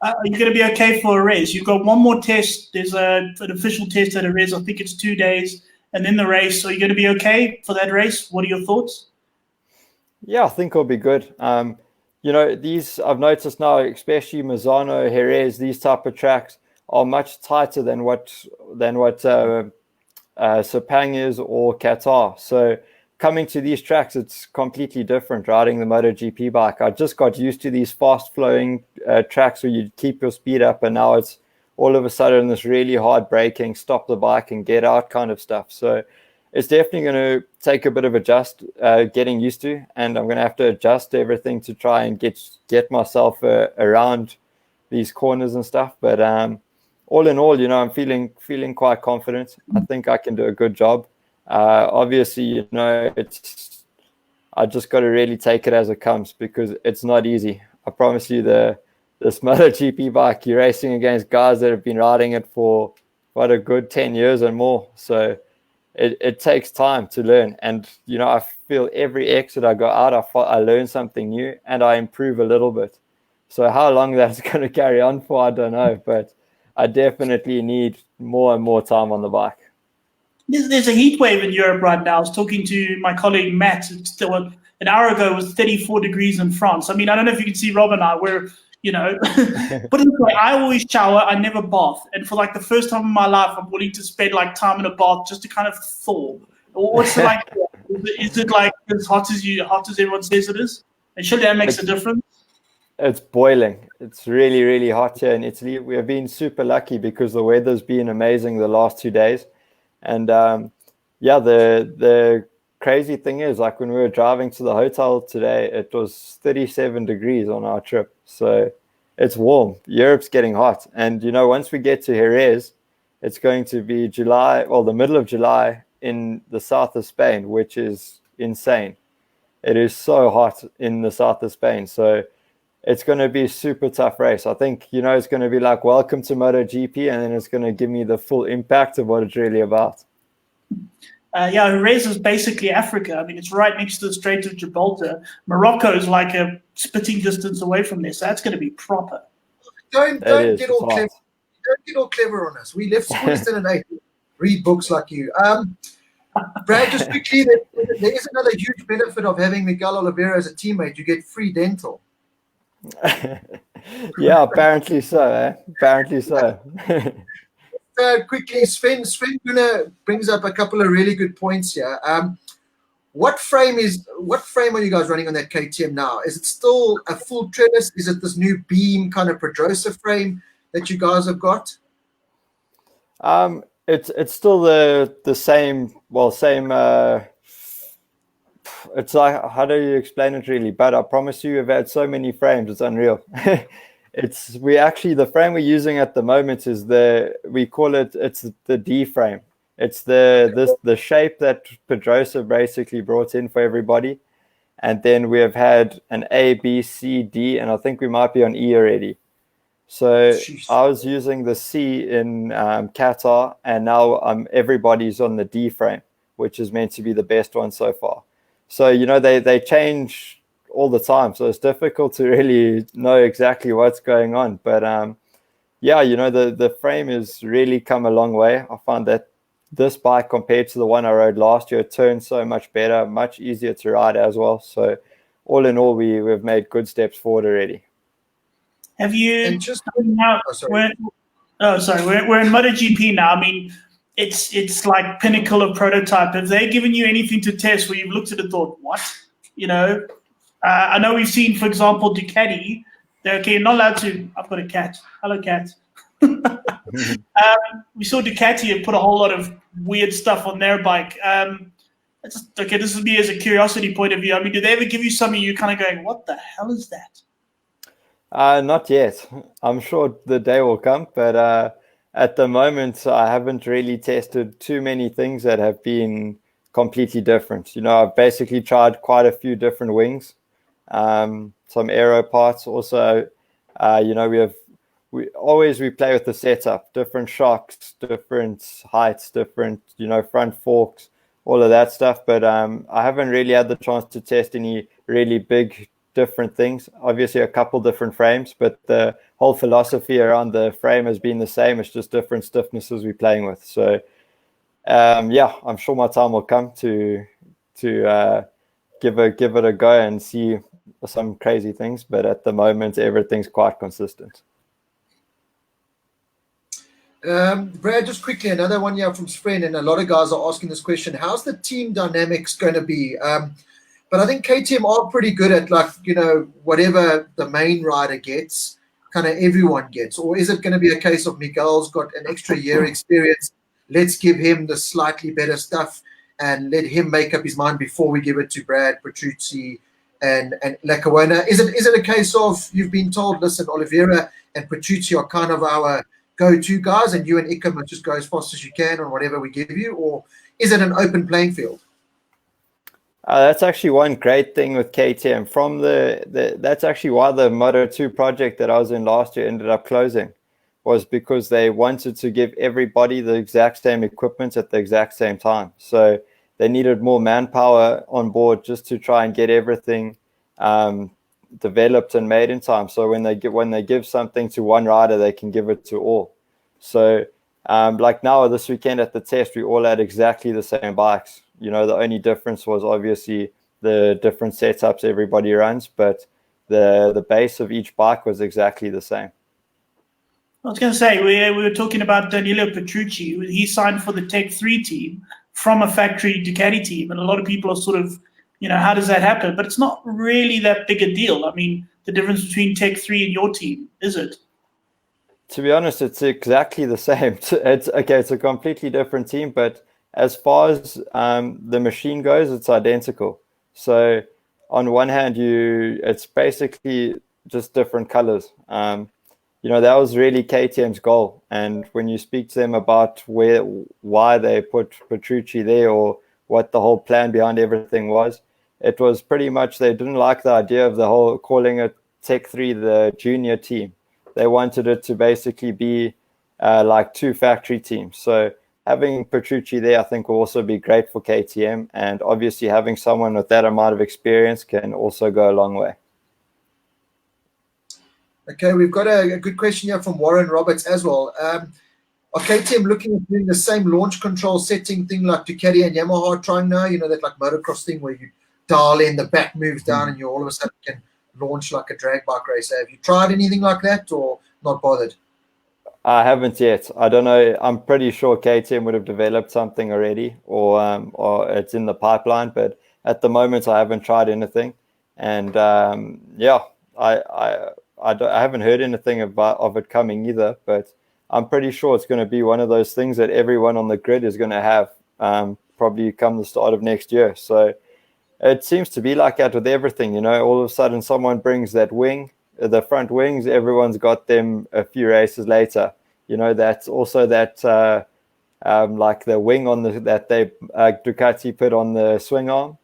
Are you going to be okay for a race? You've got one more test. There's an official test at a race. I think it's 2 days. And then the race. So are you going to be okay for that race? What are your thoughts? Yeah, I think it'll be good. These, I've noticed now, especially Misano, Jerez, these type of tracks are much tighter than what Sepang is or Qatar. So coming to these tracks, it's completely different riding the MotoGP bike. I just got used to these fast-flowing tracks where you keep your speed up, and now it's all of a sudden this really hard braking, stop the bike and get out kind of stuff. So it's definitely going to take a bit of getting used to, and I'm going to have to adjust everything to try and get myself around these corners and stuff. But all in all, I'm feeling quite confident. I think I can do a good job. Obviously, I just got to really take it as it comes, because it's not easy. I promise you, this MotoGP bike, you're racing against guys that have been riding it for quite a good 10 years and more. So it takes time to learn. And, I feel every exit I go out, I learn something new and I improve a little bit. So how long that's going to carry on for, I don't know. But I definitely need more and more time on the bike. There's a heat wave in Europe right now. I was talking to my colleague Matt. An hour ago, it was 34 degrees in France. I mean, I don't know if you can see Rob and I. We're, but anyway, I always shower. I never bath. And for like the first time in my life, I'm willing to spend like time in a bath just to kind of thaw. What's it like? Is it like as hot as everyone says it is? And surely that makes a difference. It's boiling. It's really, really hot here in Italy. We have been super lucky because the weather's been amazing the last 2 days. And the crazy thing is, like when we were driving to the hotel today, it was 37 degrees on our trip. So it's warm. Europe's getting hot. And, once we get to Jerez, it's going to be the middle of July in the south of Spain, which is insane. It is so hot in the south of Spain. So it's going to be a super tough race. I think, it's going to be like welcome to MotoGP, and then it's going to give me the full impact of what it's really about. Jerez is basically Africa. I mean, it's right next to the Strait of Gibraltar. Morocco is like a spitting distance away from there, so that's going to be proper. Don't get all clever on us. We left school instead of 8. Read books like you. Brad, just quickly, there is another huge benefit of having Miguel Oliveira as a teammate. You get free dental. Yeah, apparently so. Apparently so. Quickly, Sven brings up a couple of really good points here. What frame are you guys running on that KTM now? Is it still a full trellis? Is it this new beam kind of Pedrosa frame that you guys have got? It's still the same. It's like, how do you explain it really? But I promise you, we've had so many frames, it's unreal. The frame we're using at the moment is it's the D frame. It's the shape that Pedrosa basically brought in for everybody. And then we have had an A, B, C, D, and I think we might be on E already. So I was using the C in Qatar, and now everybody's on the D frame, which is meant to be the best one so far. So, they change all the time. So it's difficult to really know exactly what's going on. But, the frame has really come a long way. I found that this bike compared to the one I rode last year turns so much better, much easier to ride as well. So all in all, we've made good steps forward already. Have you? And just now, we're in MotoGP now. I mean, it's like pinnacle of prototype. Have they given you anything to test where you've looked at it and thought, what? I know we've seen, for example, Ducati. They're okay, you're not allowed to. I've got a cat. Hello, cat. We saw Ducati have put a whole lot of weird stuff on their bike. This is me as a curiosity point of view. I mean, do they ever give you something you're kind of going, what the hell is that? Not yet. I'm sure the day will come, but at the moment, I haven't really tested too many things that have been completely different. I've basically tried quite a few different wings, some aero parts. Also, we play with the setup, different shocks, different heights, different, front forks, all of that stuff. But I haven't really had the chance to test any really big different things. Obviously a couple different frames, but the whole philosophy around the frame has been the same. It's just different stiffnesses we're playing with. So I'm sure my time will come to give it a go and see some crazy things, but at the moment everything's quite consistent. Brad, just quickly, another one here from Sven, and a lot of guys are asking this question: how's the team dynamics going to be? But I think KTM are pretty good at, whatever the main rider gets, kind of everyone gets. Or is it going to be a case of Miguel's got an extra year experience, let's give him the slightly better stuff and let him make up his mind before we give it to Brad, Petrucci, and Lackawanna? Is it a case of you've been told, listen, Oliveira and Petrucci are kind of our go-to guys, and you and Ika must just go as fast as you can on whatever we give you, or is it an open playing field? That's actually one great thing with KTM. That's actually why the Moto2 project that I was in last year ended up closing, was because they wanted to give everybody the exact same equipment at the exact same time. So they needed more manpower on board just to try and get everything developed and made in time. So when they give something to one rider, they can give it to all. So like now this weekend at the test, we all had exactly the same bikes. You know, the only difference was obviously the different setups everybody runs, but the base of each bike was exactly the same. I was going to say, we were talking about Danilo Petrucci. He signed for the Tech 3 team from a factory Ducati team, and a lot of people are sort of, how does that happen? But it's not really that big a deal. I mean, the difference between Tech 3 and your team, is it? To be honest, it's exactly the same. It's a completely different team, but as far as the machine goes, it's identical. So on one hand, it's basically just different colors. That was really KTM's goal. And when you speak to them about why they put Petrucci there, or what the whole plan behind everything was, it was pretty much they didn't like the idea of the whole calling it Tech 3 the junior team. They wanted it to basically be like two factory teams. So having Petrucci there, I think, will also be great for KTM. And obviously having someone with that amount of experience can also go a long way. Okay, we've got a good question here from Warren Roberts as well. Are KTM looking at doing the same launch control setting thing like Ducati and Yamaha are trying now? That like motocross thing where you dial in, the back moves down, and you all of a sudden can launch like a drag bike racer. Have you tried anything like that, or not bothered? I haven't yet. I don't know. I'm pretty sure KTM would have developed something already, or it's in the pipeline. But at the moment, I haven't tried anything. And I haven't heard anything of it coming either. But I'm pretty sure it's going to be one of those things that everyone on the grid is going to have probably come the start of next year. So it seems to be like that with everything. All of a sudden someone brings that wing, the front wings, everyone's got them a few races later. That's also that like the wing that they Ducati put on the swing arm.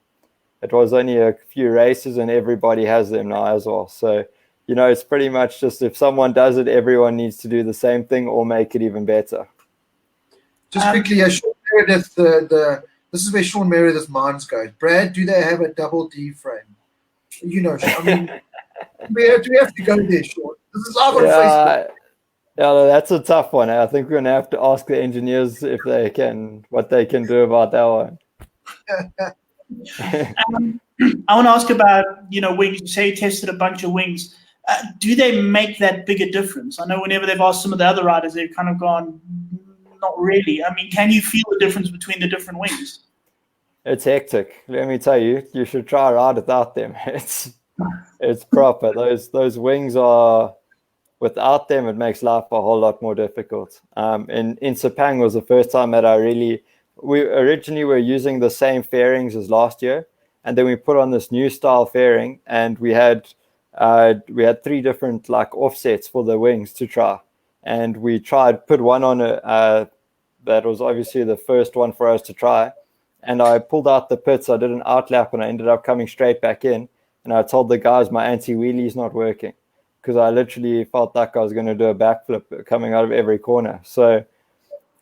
It was only a few races and everybody has them now as well. So, it's pretty much just if someone does it, everyone needs to do the same thing or make it even better. Just quickly, Sean Meredith, this is where Sean Meredith's minds goes. Brad, do they have a double D frame? I mean, we have to go there, Sean. This is live on Facebook. Yeah, that's a tough one. I think we're going to have to ask the engineers what they can do about that one. I want to ask about, wings. You say you tested a bunch of wings. Do they make that bigger difference? I know whenever they've asked some of the other riders, they've kind of gone, not really. I mean, can you feel the difference between the different wings? It's hectic. Let me tell you, you should try a ride without them. It's proper. Those wings are, without them, it makes life a whole lot more difficult. In Sepang was the first time that we originally were using the same fairings as last year, and then we put on this new style fairing, and we had 3 different like offsets for the wings to try, and we put one on that was obviously the first one for us to try, and I pulled out the pits. I did an outlap and I ended up coming straight back in, and I told the guys my anti-wheelie is not working because I literally felt like I was going to do a backflip coming out of every corner. So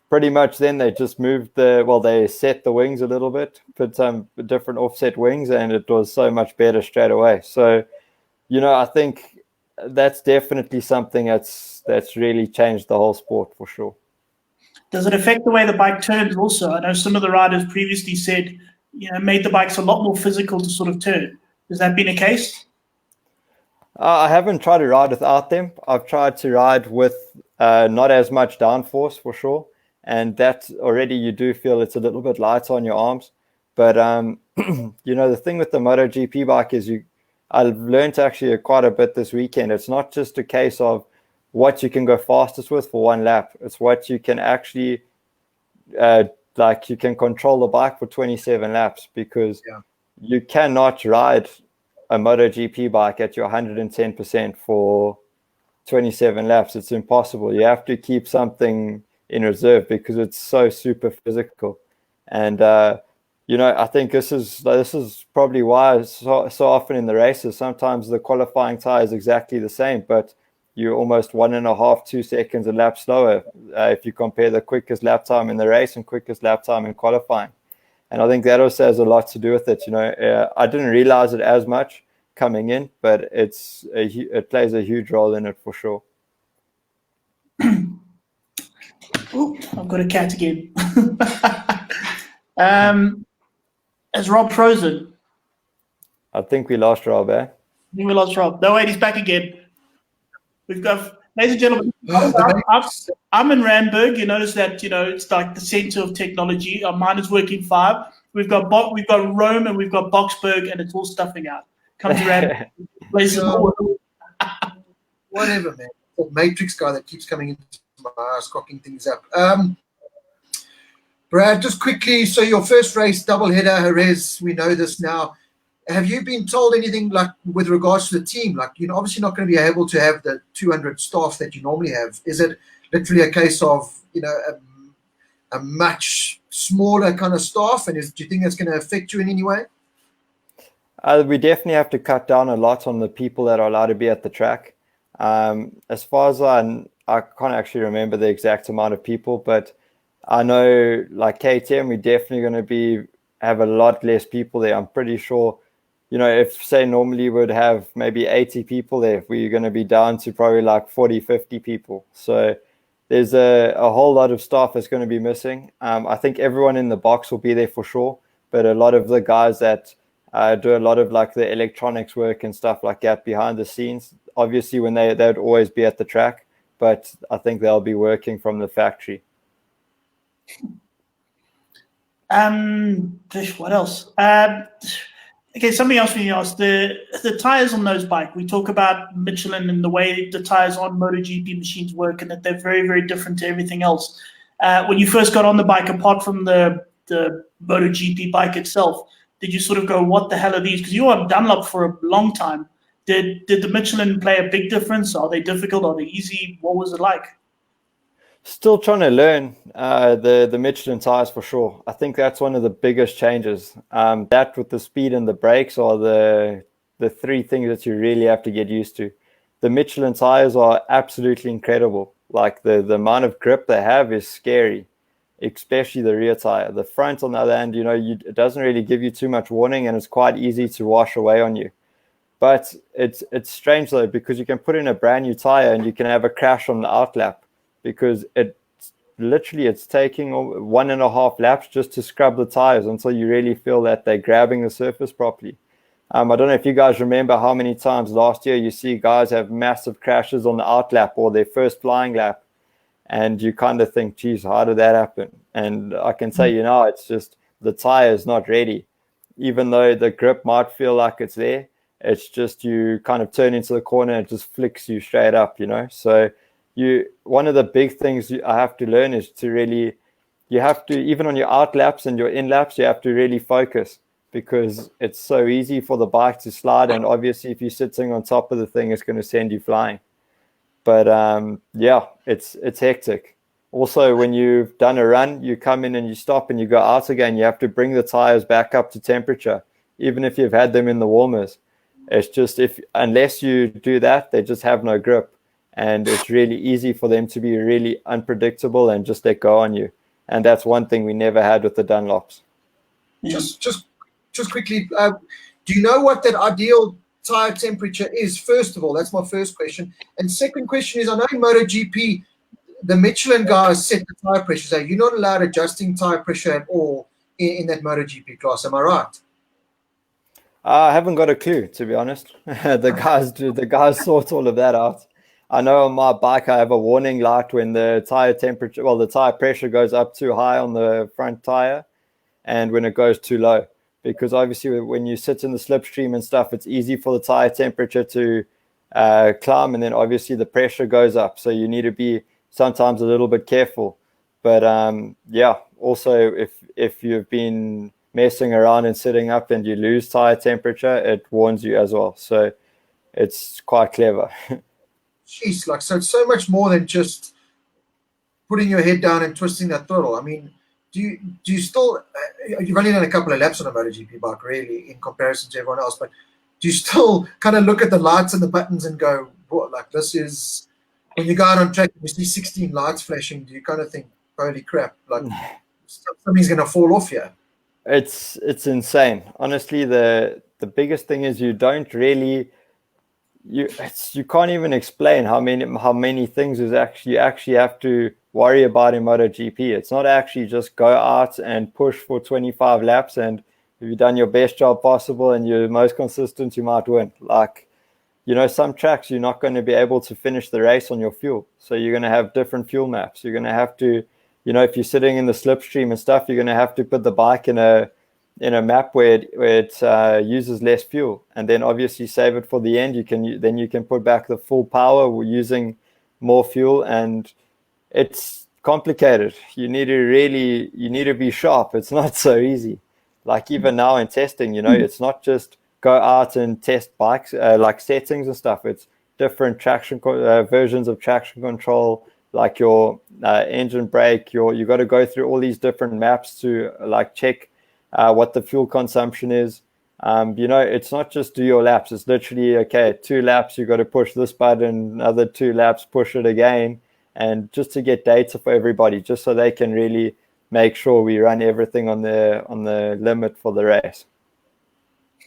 pretty much then they just they set the wings a little bit, put some different offset wings, and it was so much better straight away. So, I think that's definitely something that's really changed the whole sport for sure. Does it affect the way the bike turns also? I know some of the riders previously said, made the bikes a lot more physical to sort of turn. Has that been the case? I haven't tried to ride without them. I've tried to ride with not as much downforce for sure. And that already you do feel it's a little bit lighter on your arms. But, the thing with the MotoGP bike is I've learned actually quite a bit this weekend. It's not just a case of what you can go fastest with for one lap. It's what you can actually, you can control the bike for 27 laps because you cannot ride a MotoGP bike at your 110% for 27 laps. It's impossible. You have to keep something in reserve because it's so super physical. And I think this is probably why so often in the races, sometimes the qualifying tire is exactly the same, but you're almost 1.5, 2 seconds a lap slower if you compare the quickest lap time in the race and quickest lap time in qualifying. And I think that also has a lot to do with it. I didn't realize it as much coming in, but it plays a huge role in it for sure. Oh, I've got a cat again. As Rob frozen? I think we lost Rob, eh? I think we lost Rob. No, wait, he's back again. We've got, ladies and gentlemen, I'm in Randburg. You notice that, it's like the center of technology. Our mind is working 5. We've got Rome and we've got Boxburg, and it's all stuffing out. Come to Randburg. Whatever, man. That Matrix guy that keeps coming into my house, cocking things up. Brad, just quickly, so your first race, doubleheader, Jerez, we know this now. Have you been told anything like with regards to the team? Like, you're obviously not going to be able to have the 200 staff that you normally have. Is it literally a case of, a much smaller kind of staff? And do you think that's going to affect you in any way? We definitely have to cut down a lot on the people that are allowed to be at the track. As far as I can't actually remember the exact amount of people, but I know like KTM, we're definitely going to have a lot less people there. I'm pretty sure, if say normally we'd have maybe 80 people there, we're going to be down to probably like 40, 50 people. So there's a whole lot of staff that's going to be missing. I think everyone in the box will be there for sure, but a lot of the guys that do a lot of like the electronics work and stuff like that behind the scenes, obviously when they'd always be at the track, but I think they'll be working from the factory. What else? Okay, something else we asked. The tires on those bikes. We talk about Michelin and the way the tires on MotoGP machines work, and that they're very, very different to everything else. When you first got on the bike, apart from the MotoGP bike itself, did you sort of go, "What the hell are these?" Because you were on Dunlop for a long time. Did the Michelin play a big difference? Are they difficult? Are they easy? What was it like? Still trying to learn the Michelin tires for sure. I think that's one of the biggest changes. That with the speed and the brakes are the 3 things that you really have to get used to. The Michelin tires are absolutely incredible. Like the amount of grip they have is scary, especially the rear tire. The front, on the other hand, it doesn't really give you too much warning, and it's quite easy to wash away on you. But it's strange though, because you can put in a brand new tire and you can have a crash on the outlap, because it's taking 1.5 laps just to scrub the tires until you really feel that they're grabbing the surface properly. I don't know if you guys remember how many times last year you see guys have massive crashes on the outlap or their first flying lap, and you kind of think, geez, how did that happen? And I can tell you now, it's just the tire is not ready. Even though the grip might feel like it's there, it's just you kind of turn into the corner and it just flicks you straight up, So one of the big things I have to learn is you have to, even on your out laps and your in laps, you have to really focus, because it's so easy for the bike to slide. And obviously if you're sitting on top of the thing, it's going to send you flying. But it's hectic. Also, when you've done a run, you come in and you stop and you go out again, you have to bring the tires back up to temperature, even if you've had them in the warmers. It's just, unless you do that, they just have no grip. And it's really easy for them to be really unpredictable and just let go on you. And that's one thing we never had with the Dunlops. Just quickly, do you know what that ideal tire temperature is? First of all, that's my first question. And second question is, I know in MotoGP, the Michelin guys set the tire pressure. So you're not allowed adjusting tire pressure at all in that MotoGP class. Am I right? I haven't got a clue, to be honest. The guys sort all of that out. I know on my bike I have a warning light when the tire pressure goes up too high on the front tire, and when it goes too low. Because obviously when you sit in the slipstream and stuff, it's easy for the tire temperature to climb, and then obviously the pressure goes up. So you need to be sometimes a little bit careful. But also if you've been messing around and sitting up and you lose tire temperature, it warns you as well. So it's quite clever. Jeez, like, so it's so much more than just putting your head down and twisting that throttle. I mean, do you still, you've only done a couple of laps on a MotoGP bike, really, in comparison to everyone else, but do you still kind of look at the lights and the buttons and go, what, like, this is, when you go out on track, you see 16 lights flashing, do you kind of think, holy crap, like, something's going to fall off here? It's insane. Honestly, the biggest thing is you don't really, you can't even explain how many things you actually have to worry about in MotoGP. It's not actually just go out and push for 25 laps, and if you've done your best job possible and you're most consistent, you might win. Like, some tracks you're not going to be able to finish the race on your fuel, so you're going to have different fuel maps. You're going to have to, if you're sitting in the slipstream and stuff, you're going to have to put the bike in a map where it uses less fuel, and then obviously save it for the end. You can put back the full power using more fuel, and it's complicated. You need to be sharp. It's not so easy. Like, even now in testing, it's not just go out and test bikes, like settings and stuff. It's different traction versions of traction control, like your engine brake. You got to go through all these different maps to like check what the fuel consumption is. It's not just do your laps. It's literally, okay, 2 laps, you got to push this button, another 2 laps, push it again, and just to get data for everybody, just so they can really make sure we run everything on the limit for the race.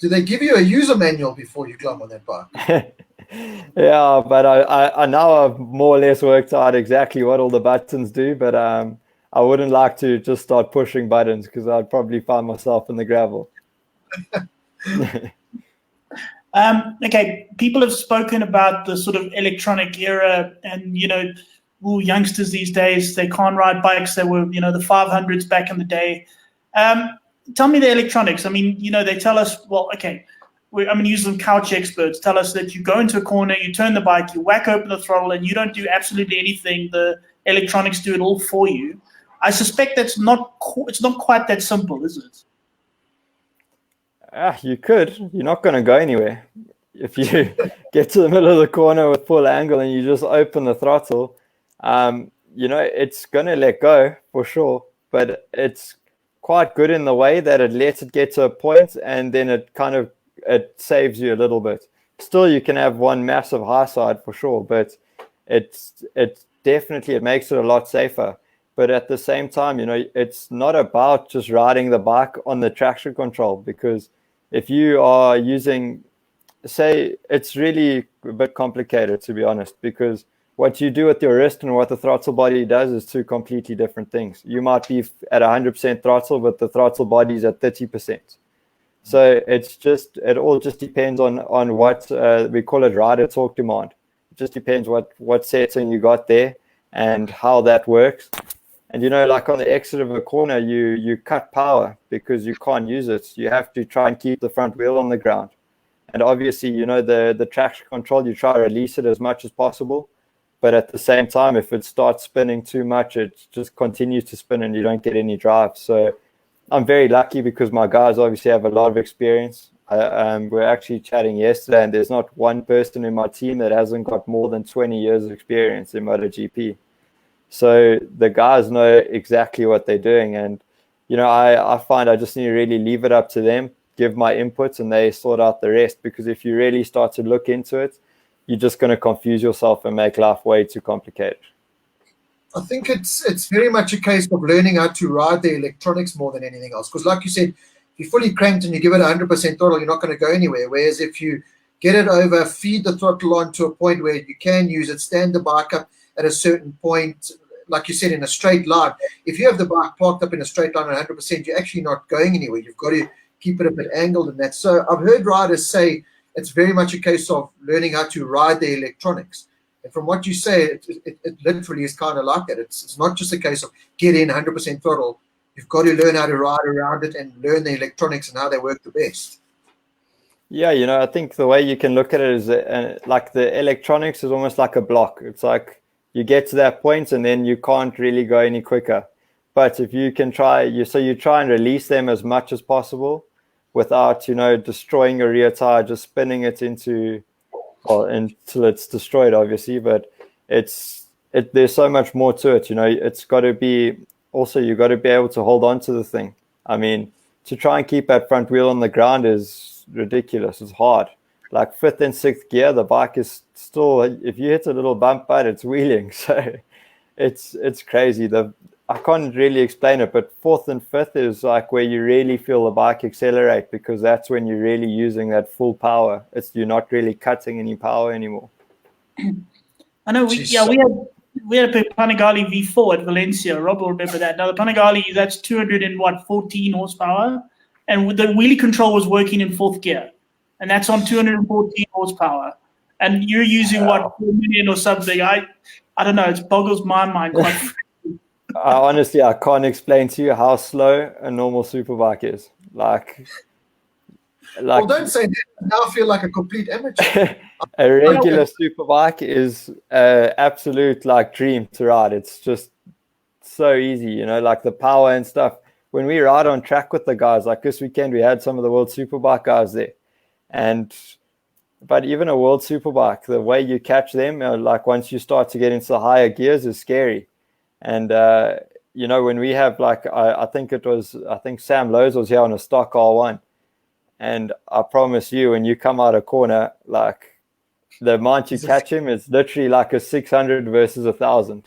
Do they give you a user manual before you climb on that bike? Yeah, but I now have more or less worked out exactly what all the buttons do, but I wouldn't like to just start pushing buttons, because I'd probably find myself in the gravel. Okay, people have spoken about the sort of electronic era, and youngsters these days, they can't ride bikes. They were, the 500s back in the day. Tell me the electronics. I mean, they tell us, well, okay, I'm going to use some couch experts. Tell us that you go into a corner, you turn the bike, you whack open the throttle, and you don't do absolutely anything. The electronics do it all for you. I suspect it's not quite that simple, is it? You could. You're not going to go anywhere. If you get to the middle of the corner with full angle and you just open the throttle, it's going to let go for sure, but it's quite good in the way that it lets it get to a point, and then it saves you a little bit. Still, you can have one massive high side for sure, but it's definitely, it makes it a lot safer. But at the same time, it's not about just riding the bike on the traction control, because if you are using, say, it's really a bit complicated, to be honest, because what you do with your wrist and what the throttle body does is 2 completely different things. You might be at 100% throttle, but the throttle body is at 30%. So it all just depends on what we call it rider torque demand. It just depends what setting you got there and how that works. And like on the exit of a corner, you cut power because you can't use it. You have to try and keep the front wheel on the ground. And obviously, the traction control, you try to release it as much as possible. But at the same time, if it starts spinning too much, it just continues to spin and you don't get any drive. So I'm very lucky because my guys obviously have a lot of experience. We're actually chatting yesterday, and there's not one person in my team that hasn't got more than 20 years of experience in MotoGP. So the guys know exactly what they're doing. And, I find I just need to really leave it up to them, give my inputs, and they sort out the rest. Because if you really start to look into it, you're just going to confuse yourself and make life way too complicated. I think it's very much a case of learning how to ride the electronics more than anything else. Because like you said, if you're fully cranked and you give it 100% throttle, you're not going to go anywhere. Whereas if you get it over, feed the throttle on to a point where you can use it, stand the bike up at a certain point, like you said, in a straight line. If you have the bike parked up in a straight line at 100%, you're actually not going anywhere. You've got to keep it a bit angled and that. So I've heard riders say it's very much a case of learning how to ride the electronics. And from what you say, it literally is kind of like that. It's not just a case of get in 100% throttle. You've got to learn how to ride around it and learn the electronics and how they work the best. Yeah, I think the way you can look at it is like the electronics is almost like a block. It's like you get to that point and then you can't really go any quicker. But if you can you try and release them as much as possible without, destroying your rear tire, just spinning it into well, until it's destroyed, obviously. But there's so much more to it. It's got to be also, you got to be able to hold on to the thing. I mean, to try and keep that front wheel on the ground is ridiculous. It's hard. Like fifth and sixth gear, the bike is still, if you hit a little bump, but it's wheeling. So it's crazy. I can't really explain it, but fourth and fifth is like where you really feel the bike accelerate, because that's when you're really using that full power. You're not really cutting any power anymore. I know we had a Panigale V4 at Valencia. Rob will remember that. Now the Panigale, that's 214 horsepower, and the wheelie control was working in fourth gear, and that's on 214 horsepower. And you're using 4 million or something. I don't know. It boggles my mind quite. Honestly, I can't explain to you how slow a normal superbike is. Like, well, don't say that. Now I feel like a complete amateur. A regular superbike is absolute like dream to ride. It's just so easy, like the power and stuff. When we ride on track with the guys, like this weekend, we had some of the World Superbike guys there, but even a World Superbike, the way you catch them, like once you start to get into the higher gears, is scary. And when we have like I think Sam Lowe's was here on a stock R1, and I promise you, when you come out a corner, like the amount you catch him is literally like a 600 versus 1,000.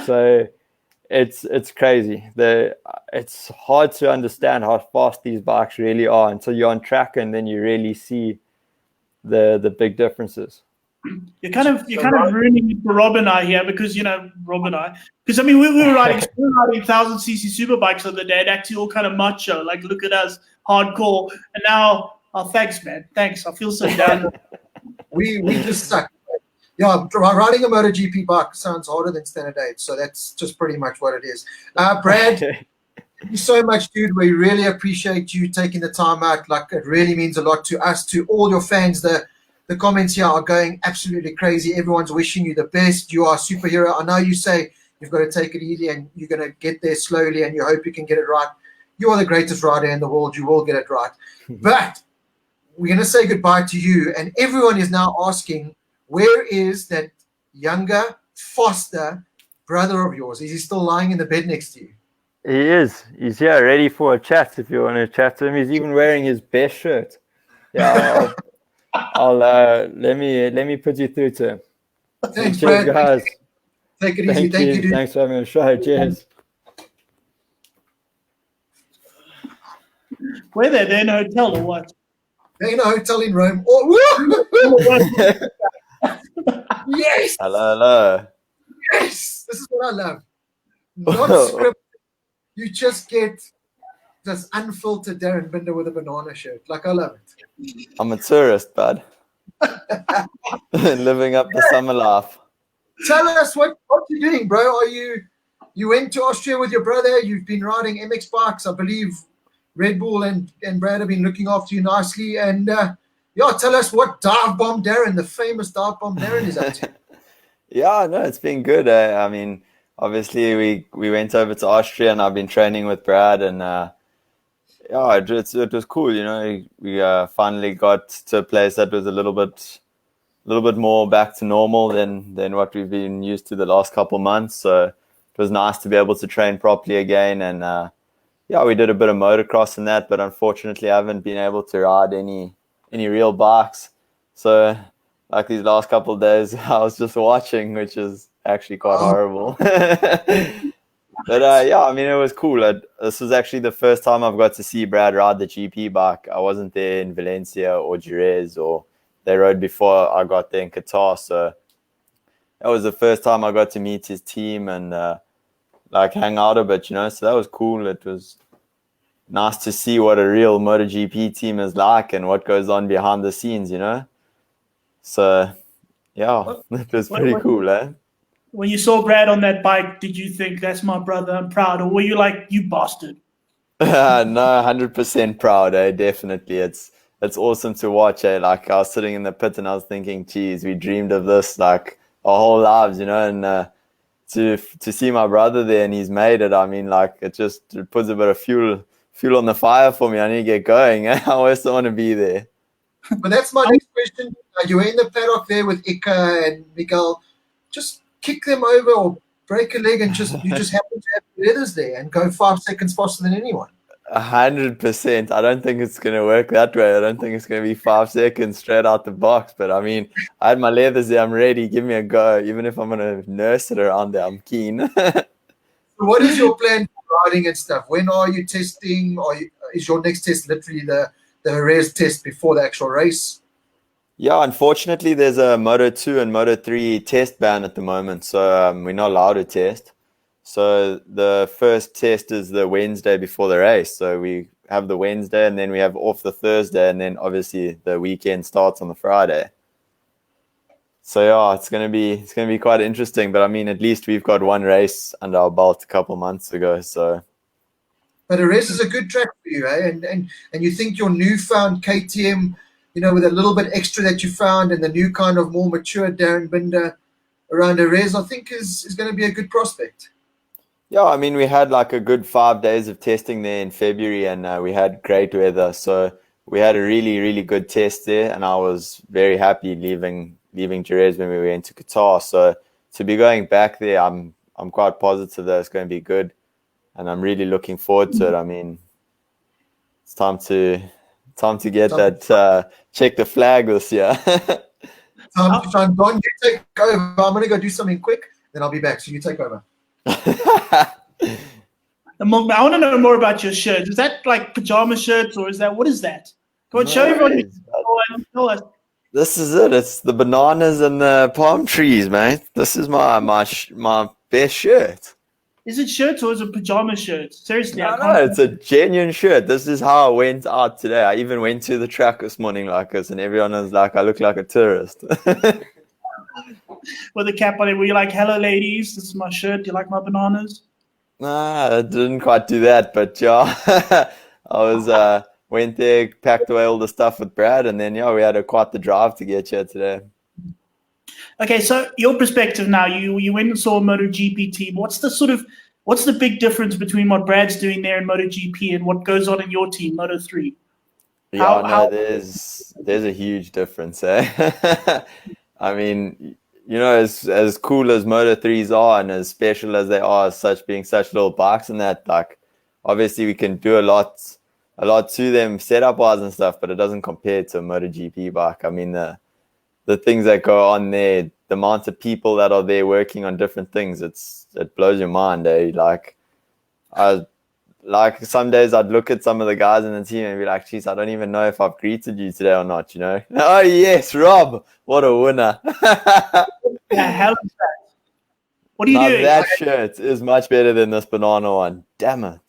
So it's crazy. It's hard to understand how fast these bikes really are until you're on track, and then you really see the big differences. You're kind of ruining it for Rob and I here, because Rob and I, because I mean we were riding 1,000cc superbikes the other day, and actually all kind of macho, like look at us, hardcore. And now, thanks man, thanks. I feel so down. we just suck. Yeah, riding a MotoGP bike sounds harder than standard 8, so that's just pretty much what it is. Brad, thank you so much, dude. We really appreciate you taking the time out. Like, it really means a lot to us, to all your fans. The comments here are going absolutely crazy. Everyone's wishing you the best. You are a superhero. I know you say you've got to take it easy and you're going to get there slowly, and you hope you can get it right. You are the greatest rider in the world. You will get it right. But we're going to say goodbye to you. And everyone is now asking, where is that younger, faster brother of yours? Is he still lying in the bed next to you? He is. He's here ready for a chat if you want to chat to him. He's even wearing his best shirt. Yeah, I'll let me put you through to him. Thanks, Brad. Guys. Take it easy. Thank you, dude. Thanks for having me on the show. Cheers. Where they're in a hotel or what? They're in a hotel in Rome. Oh, yes. Hello. Yes. This is what I love. Not scripted. You just get this unfiltered Darryn Binder with a banana shirt. Like, I love it. I'm a tourist, bud. Living up the summer life. Tell us what you're doing, bro. You went to Austria with your brother. You've been riding MX bikes. I believe Red Bull and Brad have been looking after you nicely. And tell us what Dive Bomb Darryn, the famous Dive Bomb Darryn, is up to. Yeah, no, it's been good. I mean, obviously we went over to Austria, and I've been training with Brad, and it was cool. We finally got to a place that was a little bit more back to normal than what we've been used to the last couple months. So it was nice to be able to train properly again. And we did a bit of motocross and that, but unfortunately I haven't been able to ride any real bikes. So like these last couple of days, I was just watching, which is actually quite horrible. But I mean, it was cool. This was actually the first time I've got to see Brad ride the GP bike. I wasn't there in Valencia or Jerez, or they rode before I got there in Qatar. So that was the first time I got to meet his team and hang out a bit, So that was cool. It was nice to see what a real MotoGP team is like and what goes on behind the scenes, So yeah, it was pretty cool, eh? When you saw Brad on that bike, did you think, that's my brother, I'm proud? Or were you like, you bastard? No, 100% proud, eh? Definitely. It's awesome to watch, eh? Like, I was sitting in the pit and I was thinking, geez, we dreamed of this like our whole lives, and to see my brother there and he's made it, I mean, like, it puts a bit of fuel on the fire for me. I need to get going. I always want to be there. But that's my next question. You were in the paddock there with Ika and Miguel. Just kick them over or break a leg, and you just happen to have leathers there and go 5 seconds faster than anyone. 100%. I don't think it's going to work that way. I don't think it's going to be 5 seconds straight out the box. But I mean, I had my leathers there. I'm ready. Give me a go. Even if I'm going to nurse it around there, I'm keen. So what is your plan for riding and stuff? When are you testing? Is your next test literally the Jerez test before the actual race? Yeah, unfortunately, there's a Moto 2 and Moto 3 test ban at the moment. So we're not allowed to test. So the first test is the Wednesday before the race. So we have the Wednesday and then we have off the Thursday, and then obviously the weekend starts on the Friday. So yeah, it's gonna be quite interesting. But I mean, at least we've got one race under our belt a couple months ago. So, but Jerez is a good track for you, eh? And you think your newfound KTM, with a little bit extra that you found, and the new kind of more mature Darryn Binder around Jerez, I think is going to be a good prospect. Yeah, I mean, we had like a good 5 days of testing there in February, and we had great weather. So we had a really, really good test there, and I was very happy leaving Jerez when we went to Qatar. So to be going back there, I'm quite positive that it's going to be good, and I'm really looking forward to it. I mean, it's time to get that check the flag this year. Time to shine. Don, you take over. I'm going to go do something quick, then I'll be back. So you take over. I want to know more about your shirt. Is that like pajama shirts, or what is that? Go on, show everybody. Tell us. This is it. It's the bananas and the palm trees, mate. This is my best shirt. Is it shirts or is it pajama shirts? Seriously, no, it's a genuine shirt. This is how I went out today. I even went to the track this morning like this, and everyone was like, I look like a tourist. With a cap on it, were you like, hello ladies, this is my shirt, do you like my bananas? Nah, I didn't quite do that, but yeah, I went there, packed away all the stuff with Brad, and then we had quite the drive to get here today. Okay, so your perspective now, you went and saw a MotoGP team. What's the big difference between what Brad's doing there in MotoGP and what goes on in your team, Moto3? There's a huge difference, eh? I mean, as cool as Moto3s are and as special as they are, being such little bikes and that, like, obviously we can do a lot to them setup wise and stuff, but it doesn't compare to a MotoGP bike. I mean, the things that go on there, the amount of people that are there working on different things, it blows your mind, eh? Like some days I'd look at some of the guys in the team and be like, geez, I don't even know if I've greeted you today or not, Oh, yes, Rob. What a winner. Yeah, hell is that? What are you doing? That shirt is much better than this banana one. Damn it.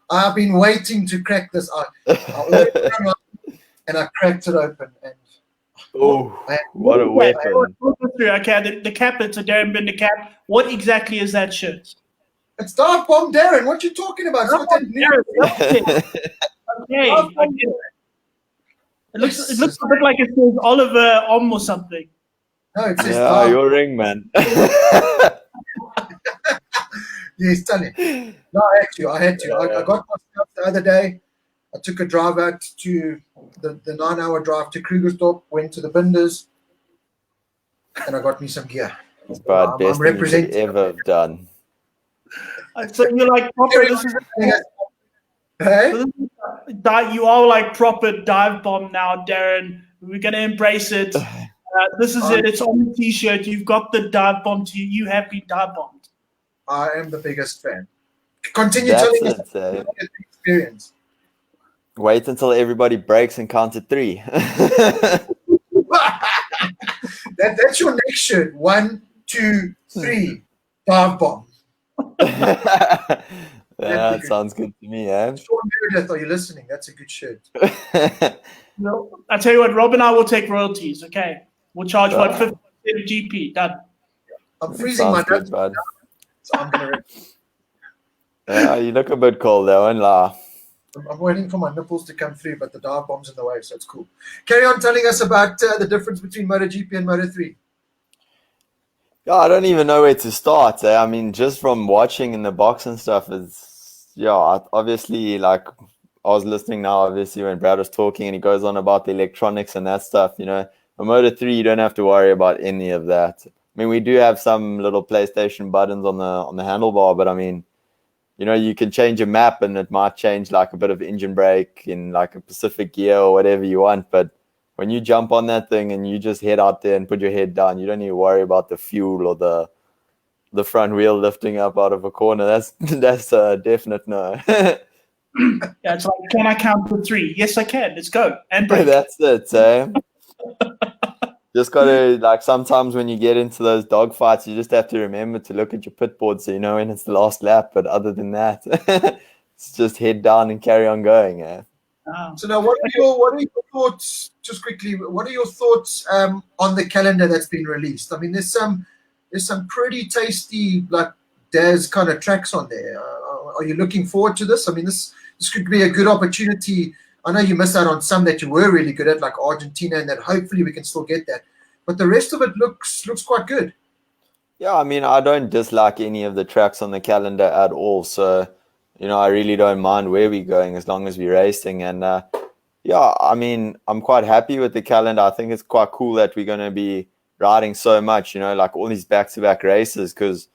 I've been waiting to crack this. I ordered it and I cracked it open. And what a weapon. Okay, the cap, it's a Darryn Binder cap. What exactly is that shirt? It's Dive Bomb Darryn. What you talking about? Okay. It looks a bit like it says Oliver Om or something. No, it says your ring, man. Yes, stunning. No, I had to. I got my stuff the other day. I took a drive out to the 9-hour drive to Krugersdorp, went to the Binders, and I got me some gear. It's about best thing you could ever have done. So you're like proper. Hey? You are like proper dive bomb now, Darryn. We're gonna embrace it. This is it. It's on the T-shirt. You've got the dive bomb. You have been dive bombed. I am the biggest fan. Continue telling us the experience. Wait until everybody breaks and count to 3. That's your next shirt. 1, 2, 3. Dive bomb. That sounds good to me, eh? Sean Meredith, are you listening? That's a good shirt. No, I tell you what, Rob and I will take royalties. Okay, we'll charge 50% of GP. Done. I'm freezing my nuts, bud. So I'm gonna. Yeah, you look a bit cold though, and I'm waiting for my nipples to come through, but the dive bomb's in the way, so it's cool. Carry on telling us about the difference between MotoGP and Moto3. Yeah, I don't even know where to start. I mean, just from watching in the box and stuff, obviously was listening now, obviously, when Brad was talking, and he goes on about the electronics and that stuff. You know, a Moto 3, you don't have to worry about any of that. I mean, we do have some little PlayStation buttons on the handlebar, but I mean, you know, you can change a map and it might change like a bit of engine brake in like a Pacific gear or whatever you want. But when you jump on that thing and you just head out there and put your head down, you don't need to worry about the fuel or the front wheel lifting up out of a corner. That's a definite no. Yeah, it's like, can I count to 3? Yes, I can. Let's go. And brake. That's it, eh? Just gotta, like, sometimes when you get into those dog fights, you just have to remember to look at your pit board so you know when it's the last lap. But other than that, it's just head down and carry on going. So now, what are your thoughts? Just quickly, what are your thoughts on the calendar that's been released? I mean, there's some pretty tasty like Daz kind of tracks on there. Are you looking forward to this? I mean, this could be a good opportunity. I know you missed out on some that you were really good at, like Argentina, and that hopefully we can still get that. But the rest of it looks quite good. Yeah, I mean, I don't dislike any of the tracks on the calendar at all. So, you know, I really don't mind where we're going as long as we're racing. And yeah, I mean, I'm quite happy with the calendar. I think it's quite cool that we're going to be riding so much, you know, like all these back-to-back races, because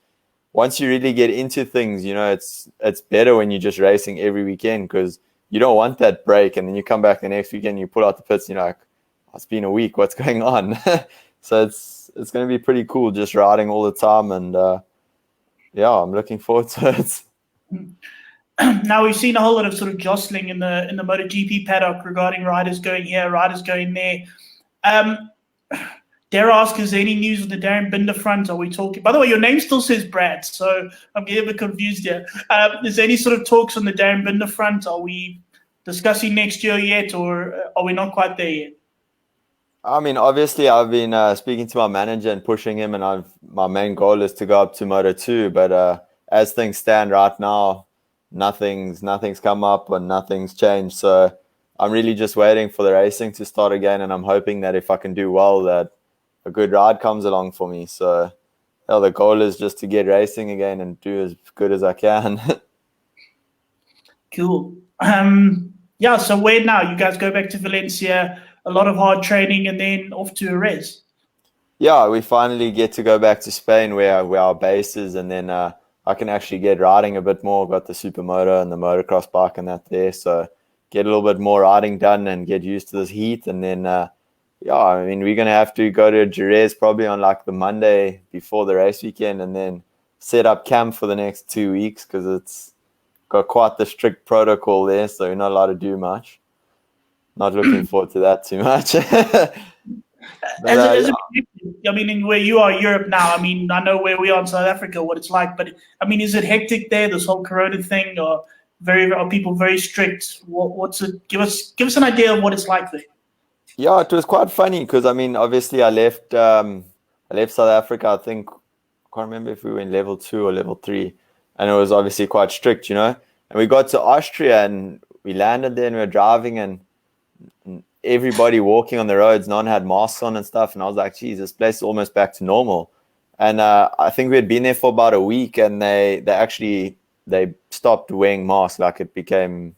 once you really get into things, you know, it's better when you're just racing every weekend, because you don't want that break, and then you come back the next weekend, you pull out the pits, and you're like, oh, it's been a week, what's going on? So it's going to be pretty cool just riding all the time, and yeah, I'm looking forward to it. Now, we've seen a whole lot of sort of jostling in the MotoGP paddock regarding riders going here, riders going there. Dare ask, is there any news with the Darryn Binder front? Are we talking? By the way, your name still says Brad, so I'm getting a bit confused here. Is there any sort of talks on the Darryn Binder front? Are we discussing next year yet, or are we not quite there yet? I mean, obviously, I've been speaking to my manager and pushing him, and my main goal is to go up to Moto 2. But as things stand right now, nothing's come up and nothing's changed. So I'm really just waiting for the racing to start again, and I'm hoping that if I can do well, that a good ride comes along for me. So yeah, the goal is just to get racing again and do as good as I can. Cool. Yeah, so where now? You guys go back to Valencia, a lot of hard training, and then off to a res. Yeah, we finally get to go back to Spain where our base is, and then I can actually get riding a bit more. Got the supermoto and the motocross bike and that there, so get a little bit more riding done and get used to this heat. And then yeah, I mean, we're going to have to go to Jerez probably on like the Monday before the race weekend, and then set up camp for the next 2 weeks, because it's got quite the strict protocol there, so you're not allowed to do much. Not looking forward to that too much. I mean, in where you are, Europe now, I mean, I know where we are in South Africa, what it's like, but I mean, is it hectic there, this whole Corona thing, or are people very strict? What's it? Give us an idea of what it's like there. Yeah, it was quite funny because, I mean, obviously I left South Africa, I think, I can't remember if we were in level 2 or level 3, and it was obviously quite strict, you know. And we got to Austria and we landed there and we were driving, and everybody walking on the roads, no one had masks on and stuff, and I was like, geez, this place is almost back to normal. And I think we had been there for about a week, and they stopped wearing masks, like it became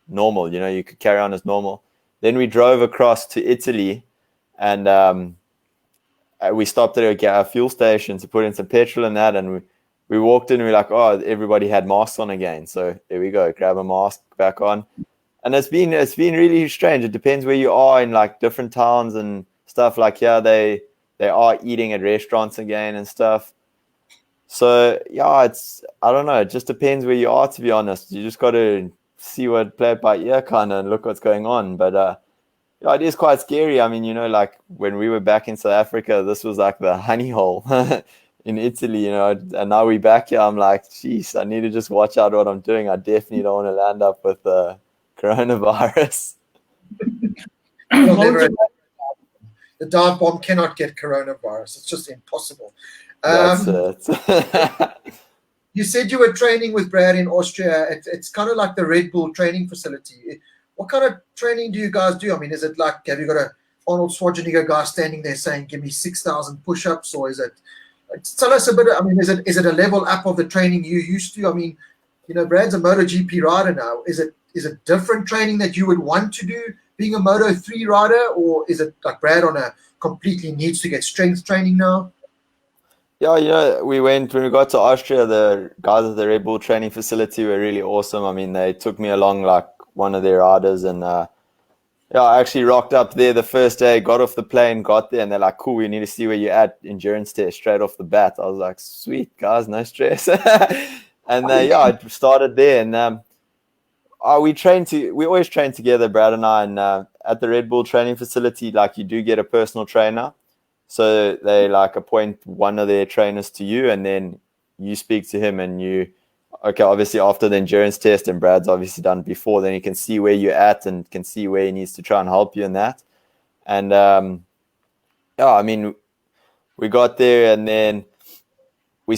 normal, you know, you could carry on as normal. Then we drove across to Italy, and we stopped at a fuel station to put in some petrol and that, and we walked in and we were like, oh, everybody had masks on again. So there we go, grab a mask, back on. And it's been really strange. It depends where you are in like different towns and stuff. Like here, they are eating at restaurants again and stuff. So yeah, I don't know. It just depends where you are, to be honest. You just got to see what play it by ear kind of and look what's going on. But yeah, it is quite scary. I mean, you know, like when we were back in South Africa, this was like the honey hole in Italy, you know, and now we're back here. I'm like, geez, I need to just watch out what I'm doing. I definitely don't want to land up with coronavirus. The dive bomb cannot get coronavirus. It's just impossible. That's it. You said you were training with Brad in Austria. It's kind of like the Red Bull training facility. What kind of training do you guys do? I mean, is it like, have you got a Arnold Schwarzenegger guy standing there saying, give me 6,000 push-ups, or is it, tell us a bit, I mean, is it a level up of the training you used to? I mean, Brad's a MotoGP rider now. Is it different training that you would want to do being a Moto3 rider, or is it like Brad on a completely needs to get strength training now? Yeah, when we got to Austria, the guys at the Red Bull training facility were really awesome. I mean, they took me along like one of their riders, and I actually rocked up there the first day, got off the plane, got there, and they're like, cool, we need to see where you're at, endurance test straight off the bat. I was like, sweet, guys, no stress. And I started there, and we always train together, Brad and I, and at the Red Bull training facility, like, you do get a personal trainer. So they like appoint one of their trainers to you, and then you speak to him, and obviously after the endurance test, and Brad's obviously done it before, then you can see where you're at and can see where he needs to try and help you in that. And I mean, we got there, and then we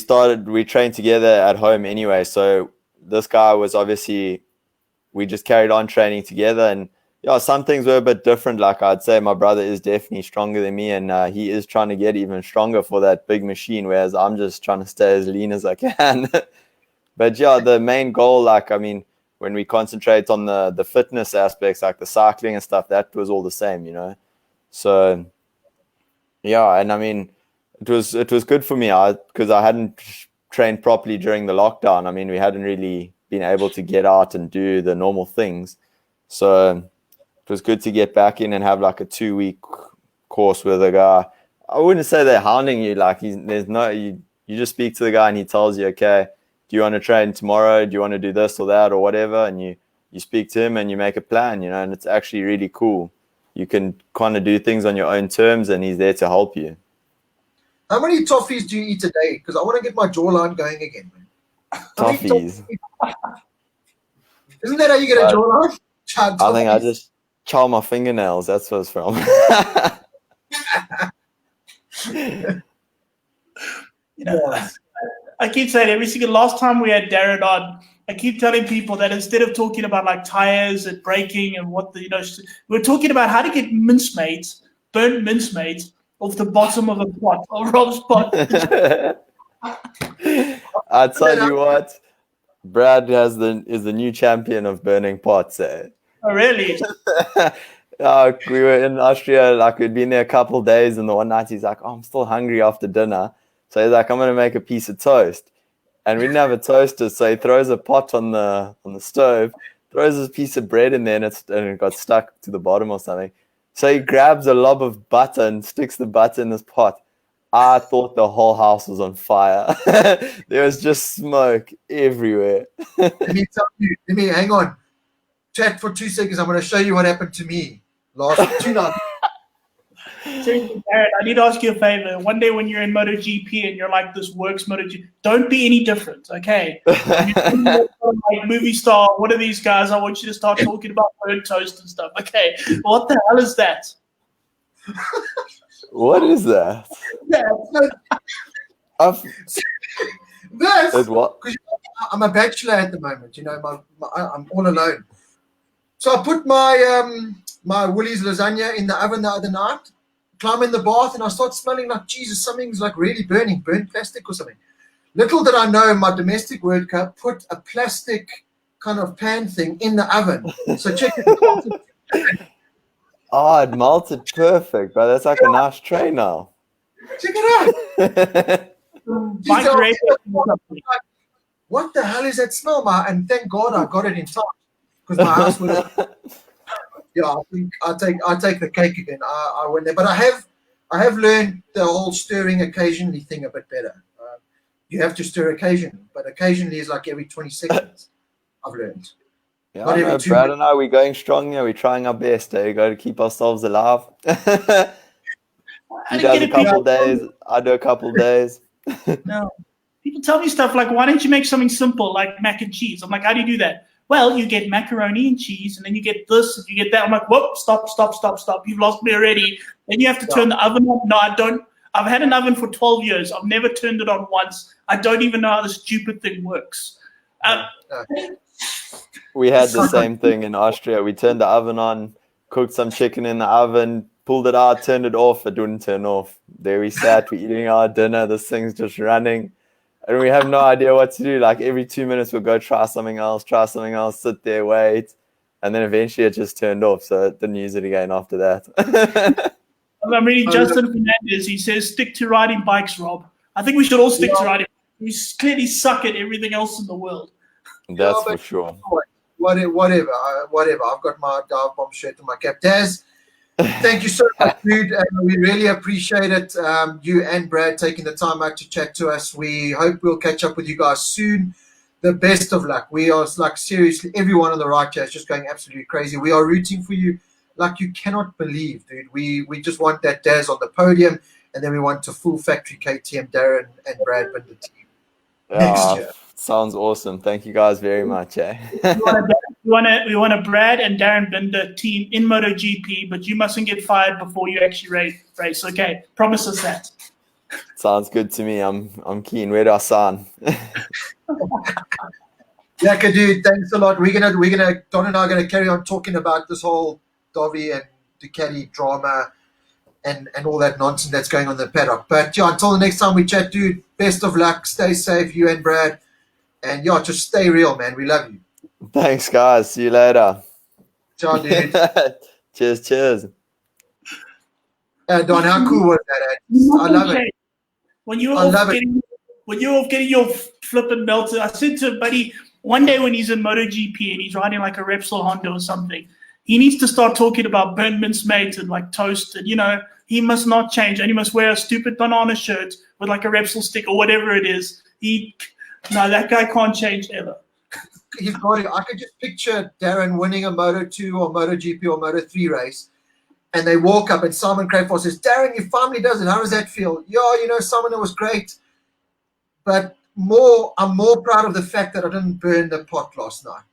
trained together at home anyway. So this guy was obviously, we just carried on training together, and some things were a bit different. Like, I'd say my brother is definitely stronger than me, and he is trying to get even stronger for that big machine, whereas I'm just trying to stay as lean as I can. But the main goal, like, I mean, when we concentrate on the fitness aspects, like the cycling and stuff, that was all the same, So, and I mean, it was good for me because I hadn't trained properly during the lockdown. I mean, we hadn't really been able to get out and do the normal things. So it was good to get back in and have like a 2-week course with a guy. I wouldn't say they're hounding you. Like, you just speak to the guy and he tells you, okay, do you want to train tomorrow? Do you want to do this or that or whatever? And you speak to him and you make a plan, and it's actually really cool. You can kind of do things on your own terms, and he's there to help you. How many toffees do you eat a day? Because I want to get my jawline going again, man. Toffees. Isn't that how you get a jawline? I think I just chow my fingernails. That's what it's from. I keep saying every single last time we had Darryn on, I keep telling people that instead of talking about like tires and braking and we're talking about how to get burnt mincemeat off the bottom of a pot, or Rob's pot. I tell you what, Brad is the new champion of burning pots. Oh, really? We were in Austria, like, we'd been there a couple of days, and the one night he's like, oh, I'm still hungry after dinner. So he's like, I'm going to make a piece of toast. And we didn't have a toaster, so he throws a pot on the stove, throws his piece of bread in there, and it got stuck to the bottom or something. So he grabs a lob of butter and sticks the butter in this pot. I thought the whole house was on fire. There was just smoke everywhere. Let me hang on. Chat for 2 seconds. I'm going to show you what happened to me last 2 nights. Seriously, Darryn, I need to ask you a favor. One day when you're in MotoGP and you're like, this works MotoGP, don't be any different, okay? Like movie star, one of these guys, I want you to start talking about burnt toast and stuff, okay? What the hell is that? What is that? This, what? because I'm a bachelor at the moment, I'm all alone. So I put my Woolies lasagna in the oven the other night, climb in the bath, and I start smelling like, Jesus, something's like really burnt plastic or something. Little did I know, my domestic World Cup put a plastic kind of pan thing in the oven. So check it. Oh, it melted perfect, but that's like a nice tray now. Check it out. What the hell is that smell, and thank God I got it in time, because my house would have. Yeah, I think I take the cake again. I went there, but I have learned the whole stirring occasionally thing a bit better. You have to stir occasionally, but occasionally is like every 20 seconds. I've learned. Yeah, I know, Brad and I, we're going strong here. We're trying our best. We got to keep ourselves alive. He does a couple days. I do a couple days. No, people tell me stuff like, "Why don't you make something simple like mac and cheese?" I'm like, "How do you do that?" Well, you get macaroni and cheese, and then you get this, and you get that. I'm like, whoop, stop. You've lost me already. Then you have to turn the oven on. No, I don't. I've had an oven for 12 years. I've never turned it on once. I don't even know how this stupid thing works. We had the same thing in Austria. We turned the oven on, cooked some chicken in the oven, pulled it out, turned it off. It wouldn't turn off. There we sat, we're eating our dinner. This thing's just running. and we have no idea what to do. Like every 2 minutes we'll go try something else, sit there, wait. And then eventually it just turned off. So I didn't use it again after that. I'm reading Justin Fernandez. He says, stick to riding bikes, Rob. I think we should all stick to riding. We clearly suck at everything else in the world. That's for sure. Whatever. I've got my dive bomb shirt and my cap. Daz, thank you so much, dude. We really appreciate it. You and Brad taking the time out to chat to us. We hope we'll catch up with you guys soon. The best of luck. We are, like, seriously, everyone on the right here is just going absolutely crazy. We are rooting for you like you cannot believe, dude. We just want that Daz on the podium, and then we want a full factory KTM Darryn and Brad Binder team next year. Sounds awesome. Thank you guys very much. We want a Brad and Darryn Binder team in MotoGP, but you mustn't get fired before you actually race. Okay, promise us that. Sounds good to me. I'm keen. Where do I sign? Yaka, dude, thanks a lot. Don and I are gonna carry on talking about this whole Dovi and Ducati drama and all that nonsense that's going on in the paddock. But yeah, until the next time we chat, dude, best of luck. Stay safe, you and Brad. And yeah, just stay real, man. We love you. Thanks, guys. See you later. Ciao, dude. Cheers. Don, how cool was that? I love it. When you were getting your flipping belted, I said to a buddy one day when he's in MotoGP and he's riding like a Repsol Honda or something, he needs to start talking about burnt mincemeat and like toast. And, he must not change, and he must wear a stupid banana shirt with like a Repsol stick or whatever it is. That guy can't change ever. He's got it. I could just picture Darryn winning a Moto2 or MotoGP or Moto3 race, and they walk up and Simon Crayford says, "Darryn, you finally does it. How does that feel?" Yeah, Simon, it was great. But I'm more proud of the fact that I didn't burn the pot last night.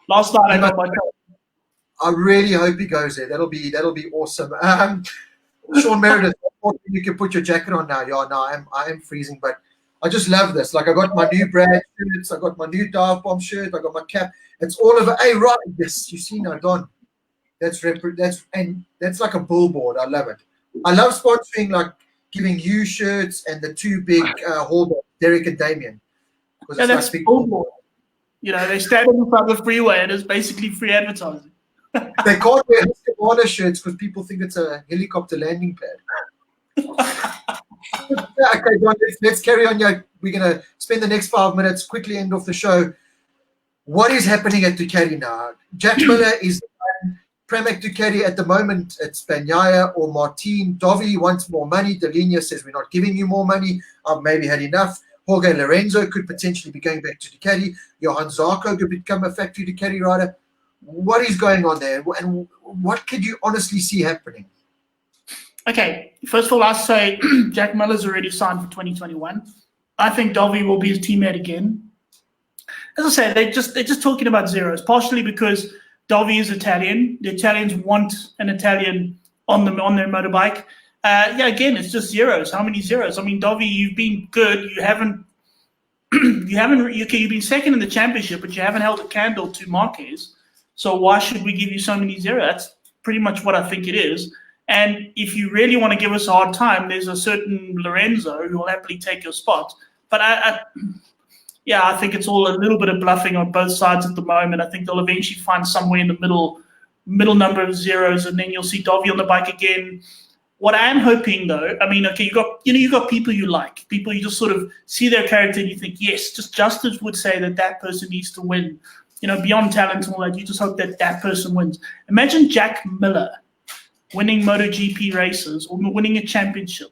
Last night I got my coat. I really hope he goes there. That'll be awesome. Sean Meredith, you can put your jacket on now. Yeah, no, I am freezing, but I just love this. Like, I got my new Brad shirts, I got my new dive bomb shirt, I got my cap. It's all over. Hey, right, yes, you see now, Don. That's like a billboard. I love it. I love sponsoring, like giving you shirts and the two big holders, Derek and Damien. Yeah, that's like billboard. They stand on the front of the freeway and it's basically free advertising. They can't wear Husqvarna shirts because people think it's a helicopter landing pad. Okay, Don, let's carry on. We're going to spend the next 5 minutes, quickly end off the show. What is happening at Ducati now? Jack Miller is Pramac Ducati at the moment. It's Bagnaia or Martin. Dovi wants more money. Delinia says, we're not giving you more money. I've maybe had enough. Jorge Lorenzo could potentially be going back to Ducati. Johan Zarco could become a factory Ducati rider. What is going on there? And what could you honestly see happening? Okay, first of all, I'll say Jack Miller's already signed for 2021. I think Dovi will be his teammate again. As I said, they're just talking about zeros, partially because Dovi is Italian. The Italians want an Italian on their motorbike. Again, it's just zeros. How many zeros? I mean, Dovi, you've been good. You've been second in the championship, but you haven't held a candle to Marquez. So why should we give you so many zeros? That's pretty much what I think it is. And if you really want to give us a hard time, there's a certain Lorenzo who will happily take your spot. But I think it's all a little bit of bluffing on both sides at the moment. I think they'll eventually find somewhere in the middle number of zeros, and then you'll see Dovi on the bike again. What I am hoping, though, I mean, okay, you got people you like, people you just sort of see their character and you think, yes, just justice would say that person needs to win. Beyond talent and all that, you just hope that person wins. Imagine Jack Miller winning MotoGP races or winning a championship.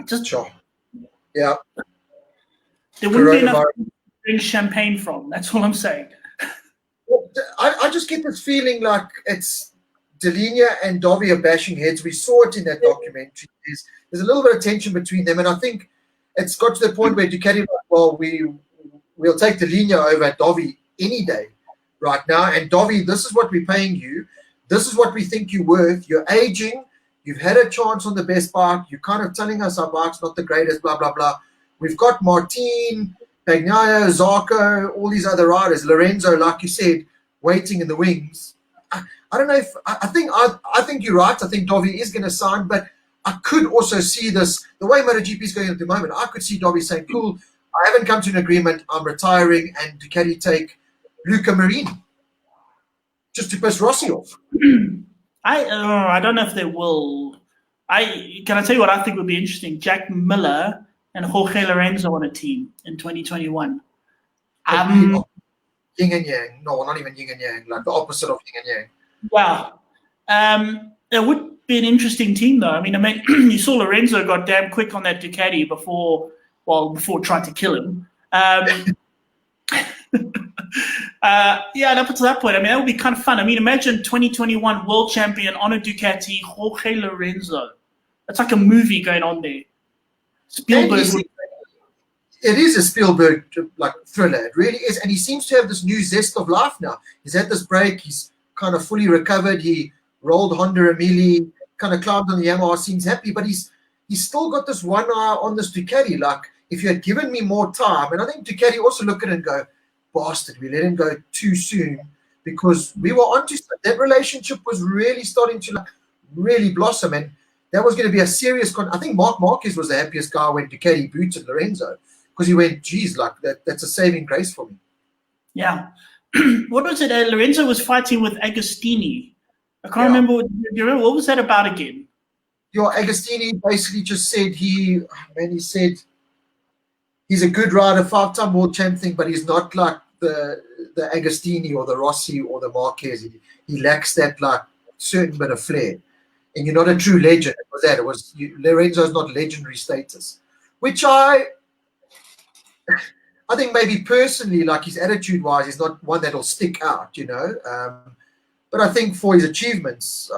Just sure. Yeah. There wouldn't be enough to drink champagne from. That's all I'm saying. I just get this feeling like it's Delinia and Dovi are bashing heads. We saw it in that documentary. There's a little bit of tension between them, and I think it's got to the point where Ducati, well, we'll take Delinia over Dovi any day right now. And Dovi, this is what we're paying you. This is what we think you're worth. You're aging. You've had a chance on the best bike. You're kind of telling us our bike's not the greatest, blah, blah, blah. We've got Martin, Bagnaia, Zarco, all these other riders. Lorenzo, like you said, waiting in the wings. I don't know if I think you're right. I think Dovi is going to sign, but I could also see this, the way MotoGP is going at the moment, I could see Dovi saying, cool, I haven't come to an agreement, I'm retiring, and Ducati take Luca Marini just to piss Rossi off. I don't know if they will. Can I tell you what I think would be interesting? Jack Miller and Jorge Lorenzo on a team in 2021. Yin and yang. No, not even yin and yang, like the opposite of yin and yang. Wow. It would be an interesting team, though. I mean, you saw Lorenzo got damn quick on that Ducati before trying to kill him. And up to that point, I mean, that would be kind of fun. I mean, imagine 2021 world champion on a Ducati, Jorge Lorenzo. That's like a movie going on there. Spielberg. It is a Spielberg like thriller. It really is, and he seems to have this new zest of life now. He's had this break. He's kind of fully recovered. He rolled Honda Emili, kind of climbed on the Yamaha. Seems happy, but he's still got this one eye on this Ducati. Like, if you had given me more time, and I think Ducati also look at it and go, bastard, we let him go too soon because we were onto that relationship was really starting to really blossom, and that was going to be a serious I think Marc Marquez was the happiest guy when Ducati booted Lorenzo because he went, geez, like that's a saving grace for me. Yeah. What was it? Lorenzo was fighting with Agostini. I can't remember. Do you remember what was that about again? Agostini basically just said he said he's a good rider, 5-time world champ thing, but he's not like the Agostini or the Rossi or the Marquez. He lacks that like certain bit of flair. And you're not a true legend. It was that. Lorenzo's not legendary status, which I think maybe personally, like his attitude-wise, is not one that'll stick out, you know. But I think for his achievements,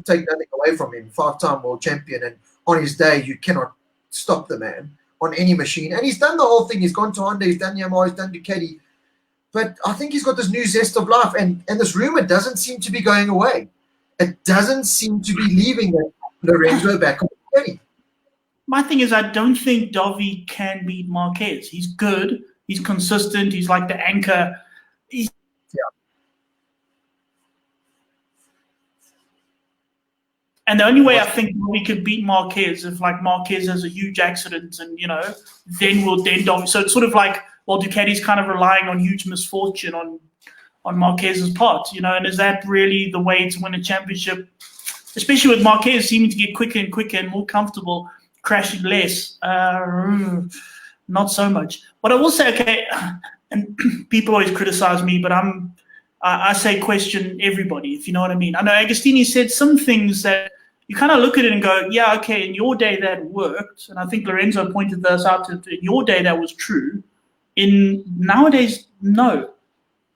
take nothing away from him. 5-time world champion, and on his day, you cannot stop the man on any machine. And he's done the whole thing. He's gone to Honda, he's done Yamaha, he's done Ducati. But I think he's got this new zest of life, and this rumor doesn't seem to be going away. It doesn't seem to be leaving Lorenzo back on Ducati. My thing is, I don't think Dovi can beat Marquez. He's good. He's consistent. He's like the anchor. And the only way I think we could beat Marquez if like Marquez has a huge accident and, then Dovi. So it's sort of like, well, Ducati's kind of relying on huge misfortune on Marquez's part, and is that really the way to win a championship? Especially with Marquez seeming to get quicker and quicker and more comfortable, crashing less. Not so much. But I will say, okay, and people always criticize me, but I say question everybody, if you know what I mean. I know Agostini said some things that you kind of look at it and go, yeah, okay, in your day that worked. And I think Lorenzo pointed those out. In your day that was true. In nowadays, no.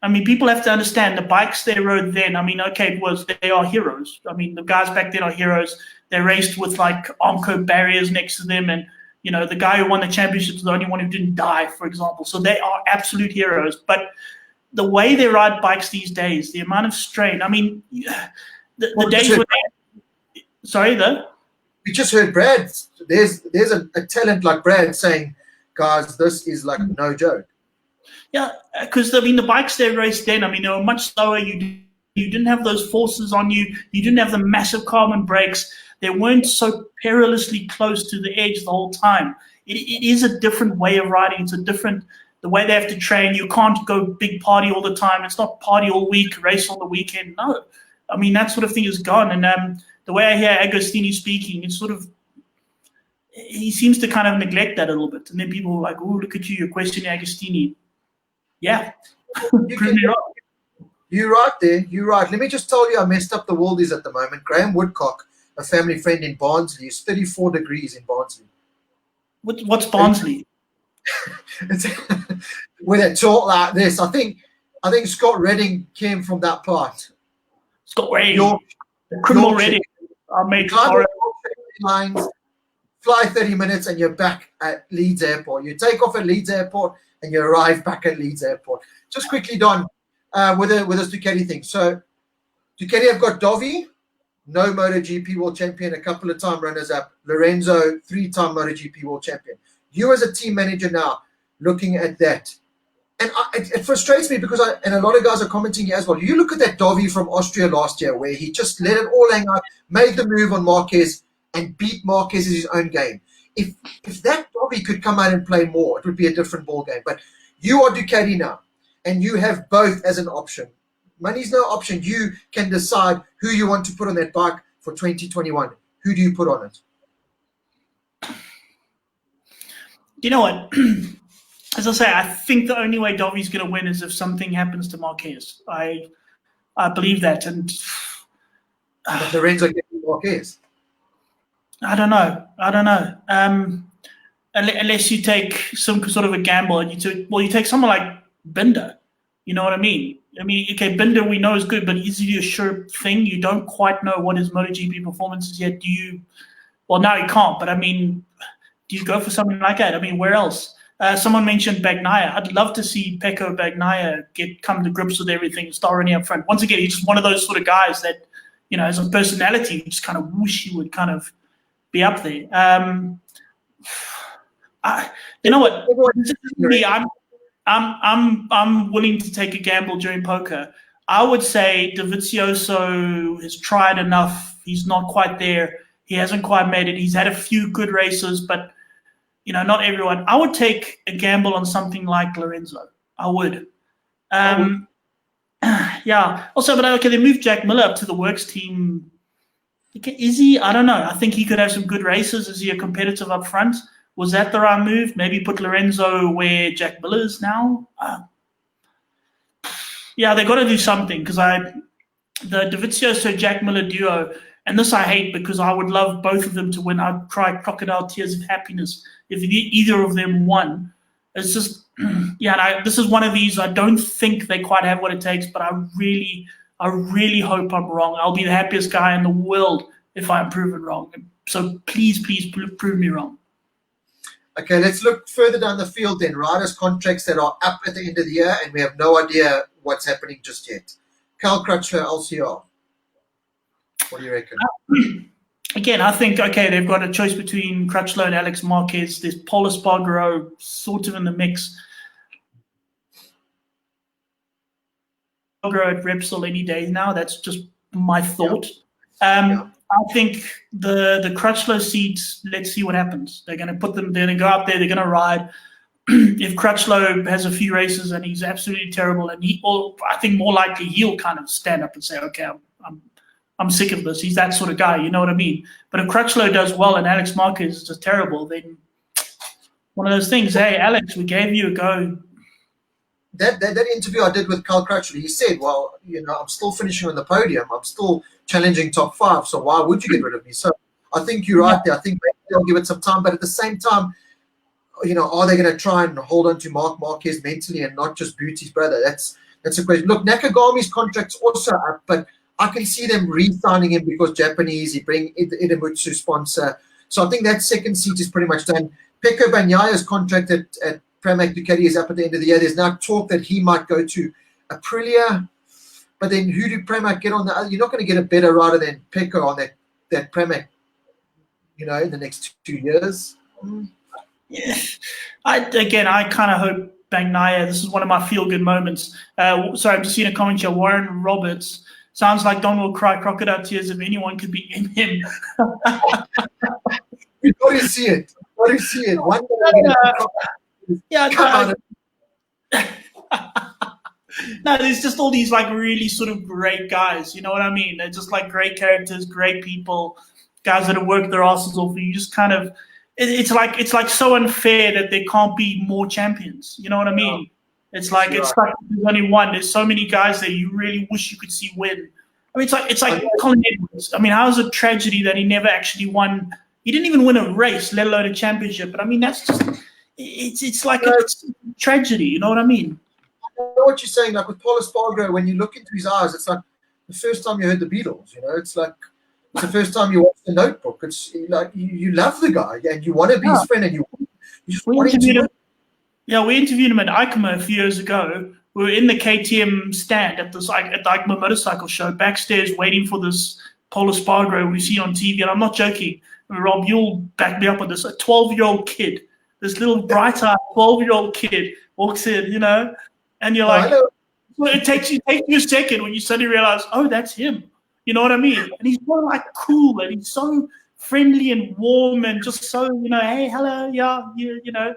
I mean, people have to understand the bikes they rode then. I mean, okay, they are heroes. I mean, the guys back then are heroes. They raced with like Armco barriers next to them. And, the guy who won the championship is the only one who didn't die, for example. So they are absolute heroes. But the way they ride bikes these days, the amount of strain. I mean, the days when we just heard Brad. There's a talent like Brad saying, guys, this is like no joke. Yeah, because I mean the bikes they raced then. I mean they were much slower. You didn't have those forces on you. You didn't have the massive carbon brakes. They weren't so perilously close to the edge the whole time. It is a different way of riding. It's the way they have to train. You can't go big party all the time. It's not party all week, race on the weekend. No, I mean that sort of thing is gone. And the way I hear Agostini speaking, it's sort of he seems to kind of neglect that a little bit. And then people are like, "Oh, look at you! You're questioning Agostini." Yeah, You're right there. You're right. Let me just tell you how messed up the world is at the moment. Graham Woodcock, a family friend in Barnsley, is 34 degrees in Barnsley. What's Barnsley? It's with a talk like this. I think Scott Redding came from that part. Scott Redding, criminal Redding. I'll make lines, fly 30 minutes, and you're back at Leeds Airport. You take off at Leeds Airport, and you arrive back at Leeds Airport. Just quickly, Don, with this Ducati thing. So Ducati have got Dovi, no MotoGP world champion, a couple of time runners-up. Lorenzo, 3-time MotoGP world champion. You as a team manager now, looking at that, and it frustrates me because and a lot of guys are commenting here as well. You look at that Dovi from Austria last year where he just let it all hang out, made the move on Marquez, and beat Marquez in his own game. If that Dobby could come out and play more, it would be a different ball game. But you are Ducati now, and you have both as an option. Money's no option. You can decide who you want to put on that bike for 2021. Who do you put on it? You know what? As I say, I think the only way Dobby's going to win is if something happens to Marquez. I believe that. And but Lorenzo getting Marquez. I don't know. Unless you take some sort of a gamble and you take someone like Binder. You know what I mean? Okay, Binder we know is good, but is he a sure thing? You don't quite know what his MotoGP performance is yet. Do you? Well, now you can't. But do you go for something like that? Where else? Someone mentioned Bagnaia. I'd love to see Pecco Bagnaia come to grips with everything, start running up front. Once again, he's just one of those sort of guys that, as a personality, you just kind of wish he would kind of be up there. You know what? I'm willing to take a gamble during poker. I would say Dovizioso has tried enough. He's not quite there. He hasn't quite made it. He's had a few good races, but not everyone. I would take a gamble on something like Lorenzo. I would. Yeah. Also, but okay, they moved Jack Miller up to the works team. Is he? I don't know. I think he could have some good races. Is he a competitive up front? Was that the right move? Maybe put Lorenzo where Jack Miller is now? Yeah, they got to do something because the Dovizioso Jack Miller duo, and this I hate because I would love both of them to win. I'd cry crocodile tears of happiness if either of them won. It's just, this is one of these. I don't think they quite have what it takes, but I really hope I'm wrong. I'll be the happiest guy in the world if I'm proven wrong. So please prove me wrong. Okay, let's look further down the field then. Riders' contracts that are up at the end of the year, and we have no idea what's happening just yet. Cal Crutchlow, LCR. What do you reckon? Again, I think, they've got a choice between Crutchlow and Alex Marquez. There's Paul Espargaro sort of in the mix. Espargaro at Repsol any day now. That's just my thought. I think the Crutchlow seats, let's see what happens. They're going to put them, they're going to go out there, they're going to ride. If Crutchlow has a few races and he's absolutely terrible, and I think more likely he'll kind of stand up and say, okay, I'm sick of this. He's that sort of guy, you know what I mean? But if Crutchlow does well and Alex Marquez is just terrible, then one of those things, hey, Alex, we gave you a go. That interview I did with Cal Crutchlow, he said, well, I'm still finishing on the podium. I'm still challenging top 5, so why would you get rid of me? So I think you're right there. I think maybe they'll give it some time, but at the same time, are they going to try and hold on to Marc Marquez mentally and not just boot his brother? That's a question. Look, Nakagami's contract's also up, but I can see them re-signing him because Japanese, he bring Idemitsu sponsor. So I think that second seat is pretty much done. Pecco Bagnaia's contract at Pramac Ducati is up at the end of the year. There's now talk that he might go to Aprilia. But then who do Pramac get on the other? You're not going to get a better rider than Pecco on that Pramac, in the next 2 years. Yeah. I kind of hope Bagnaia, this is one of my feel-good moments. Sorry, I'm just seeing a comment here. Warren Roberts. Sounds like Don will cry crocodile tears if anyone could be in him. We've got to see it. One day No, there's just all these really sort of great guys. You know what I mean? They're just great characters, great people, guys that have worked their asses off. You just kind of, it's like so unfair that there can't be more champions. You know what I mean? It's like there's only one. There's so many guys that you really wish you could see win. It's like Colin Edwards. How is it tragedy that he never actually won? He didn't even win a race, let alone a championship. But that's just it's like a tragedy. You know what I mean? I know what you're saying. Like with Paul Espargaro, when you look into his eyes, it's like the first time you heard the Beatles. It's like it's the first time you watch The Notebook. It's like you love the guy and you want to be his friend, and you just want him to win. Yeah, we interviewed him at EICMA a few years ago. We were in the KTM stand at the EICMA motorcycle show, backstage waiting for this Paul Espargaro we see on TV. And I'm not joking. Rob, you'll back me up on this. A 12-year-old kid, this little bright-eyed 12-year-old kid walks in, and you're like, it takes you a second when you suddenly realize, oh, that's him. You know what I mean? And he's so cool and he's so friendly and warm and just so, hey, hello, yeah, you know,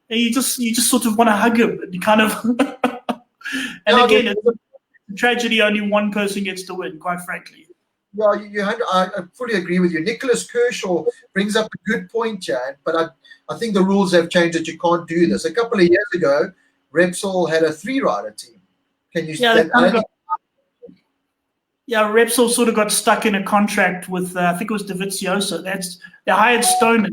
and you just sort of want to hug him and kind of. And again, it's a tragedy. Only one person gets to win, quite frankly. Yeah, I fully agree with you. Nicholas Kershaw brings up a good point, Jan, but I think the rules have changed that you can't do this. A couple of years ago, Repsol had a 3-rider team. Can you? Repsol sort of got stuck in a contract with I think it was Dovizioso. They hired Stoner,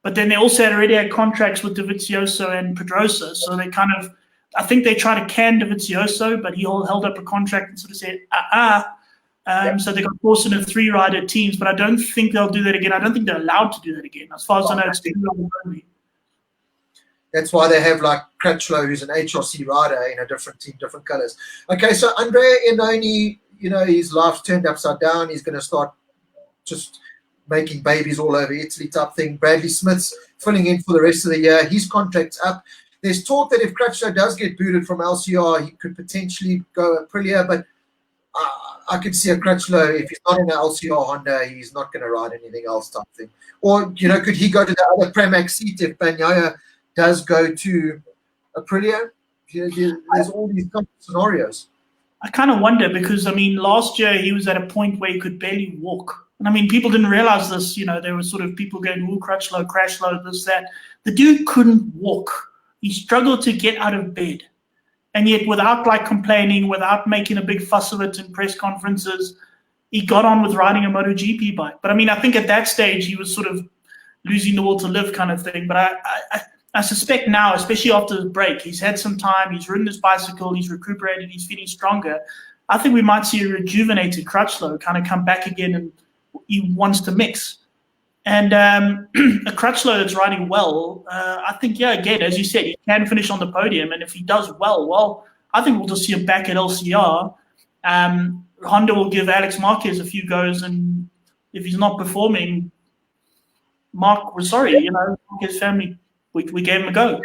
but then they also already had contracts with Dovizioso and Pedrosa. So they kind of, I think they tried to can Dovizioso, but he held up a contract and sort of said, So they got forced into 3-rider teams, but I don't think they'll do that again. I don't think they're allowed to do that again. As far as I know, it's 2-rider only. That's why they have like Crutchlow, who's an HRC rider in a different team, different colors. Okay, so Andrea Iannone, his life's turned upside down. He's going to start just making babies all over Italy type thing. Bradley Smith's filling in for the rest of the year. His contract's up. There's talk that if Crutchlow does get booted from LCR, he could potentially go Aprilia, but I could see a Crutchlow, if he's not in an LCR Honda, he's not going to ride anything else type thing. Or, could he go to the other Pramac seat if Bagnaia does go to Aprilia? There's all these kind of scenarios. I kind of wonder because, last year he was at a point where he could barely walk. And, people didn't realize this. There were sort of people going, Crutchlow, Crashlow, this, that. The dude couldn't walk. He struggled to get out of bed. And yet, without complaining, without making a big fuss of it in press conferences, he got on with riding a MotoGP bike. But I think at that stage he was sort of losing the will to live kind of thing. But I suspect now, especially after the break, he's had some time, he's ridden his bicycle, he's recuperated, he's feeling stronger. I think we might see a rejuvenated Crutchlow kind of come back again, and he wants to mix. And a Crutchlow that's riding well, I think, again, as you said, he can finish on the podium. And if he does well, I think we'll just see him back at LCR. Honda will give Alex Marquez a few goes. And if he's not performing, Marquez family, we gave him a go.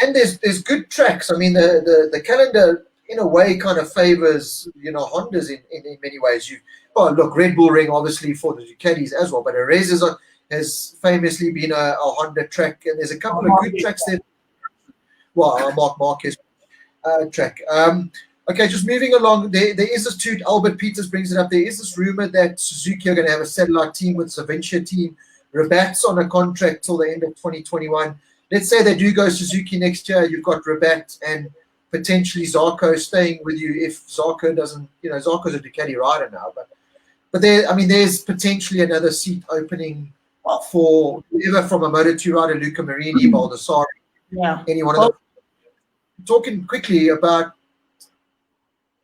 And there's good tracks. The calendar, in a way, kind of favors, Hondas in many ways. Look, Red Bull Ring, obviously, for the Ducatis as well, but Jerez has famously been a Honda track, and there's a couple of good tracks there. Well, Marc Marquez track. Okay, just moving along, there is this too, Albert Peters brings it up, there is this rumor that Suzuki are going to have a satellite team with Savintia team. Rabat's on a contract till the end of 2021. Let's say they do go Suzuki next year, you've got Rabat and potentially Zarco staying with you if Zarco doesn't, Zarco's a Ducati rider now, but there's potentially another seat opening for whoever from a Moto2 rider, Luca Marini, Baldassari, any one of them. Talking quickly about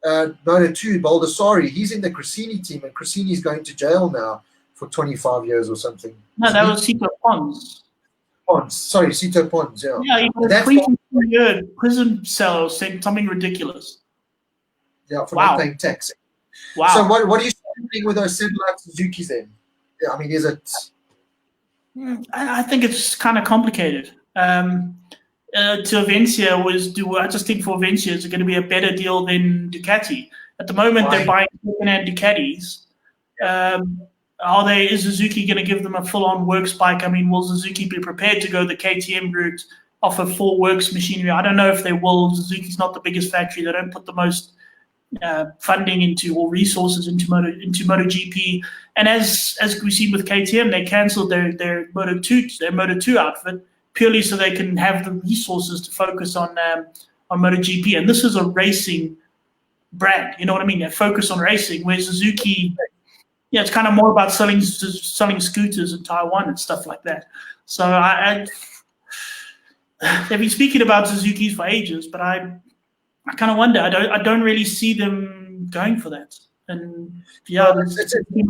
Moto2, Baldassari, he's in the Cressini team, and Cressini's going to jail now for 25 years or something. No, that was Cito Pons. Cito Pons, yeah. Yeah, he was a 22-year prison cell, saying something ridiculous. Yeah, for not paying tax. Wow. So what are you saying with those satellite Suzukis then? Yeah, is it? I think it's kind of complicated. To Avencia I just think for Avencia is going to be a better deal than Ducati. At the moment, they're buying second-hand Ducatis. Is Suzuki going to give them a full-on works bike? Will Suzuki be prepared to go the KTM route, offer full works machinery? I don't know if they will. Suzuki's not the biggest factory. They don't put the most funding into or resources into MotoGP. And as we've seen with KTM, they cancelled their Moto2 outfit purely so they can have the resources to focus on MotoGP. And this is a racing brand. You know what I mean? They focus on racing, where Suzuki, it's kind of more about selling scooters in Taiwan and stuff like that. So they've been speaking about Suzuki's for ages, but I kind of wonder. I don't really see them going for that. And it's a big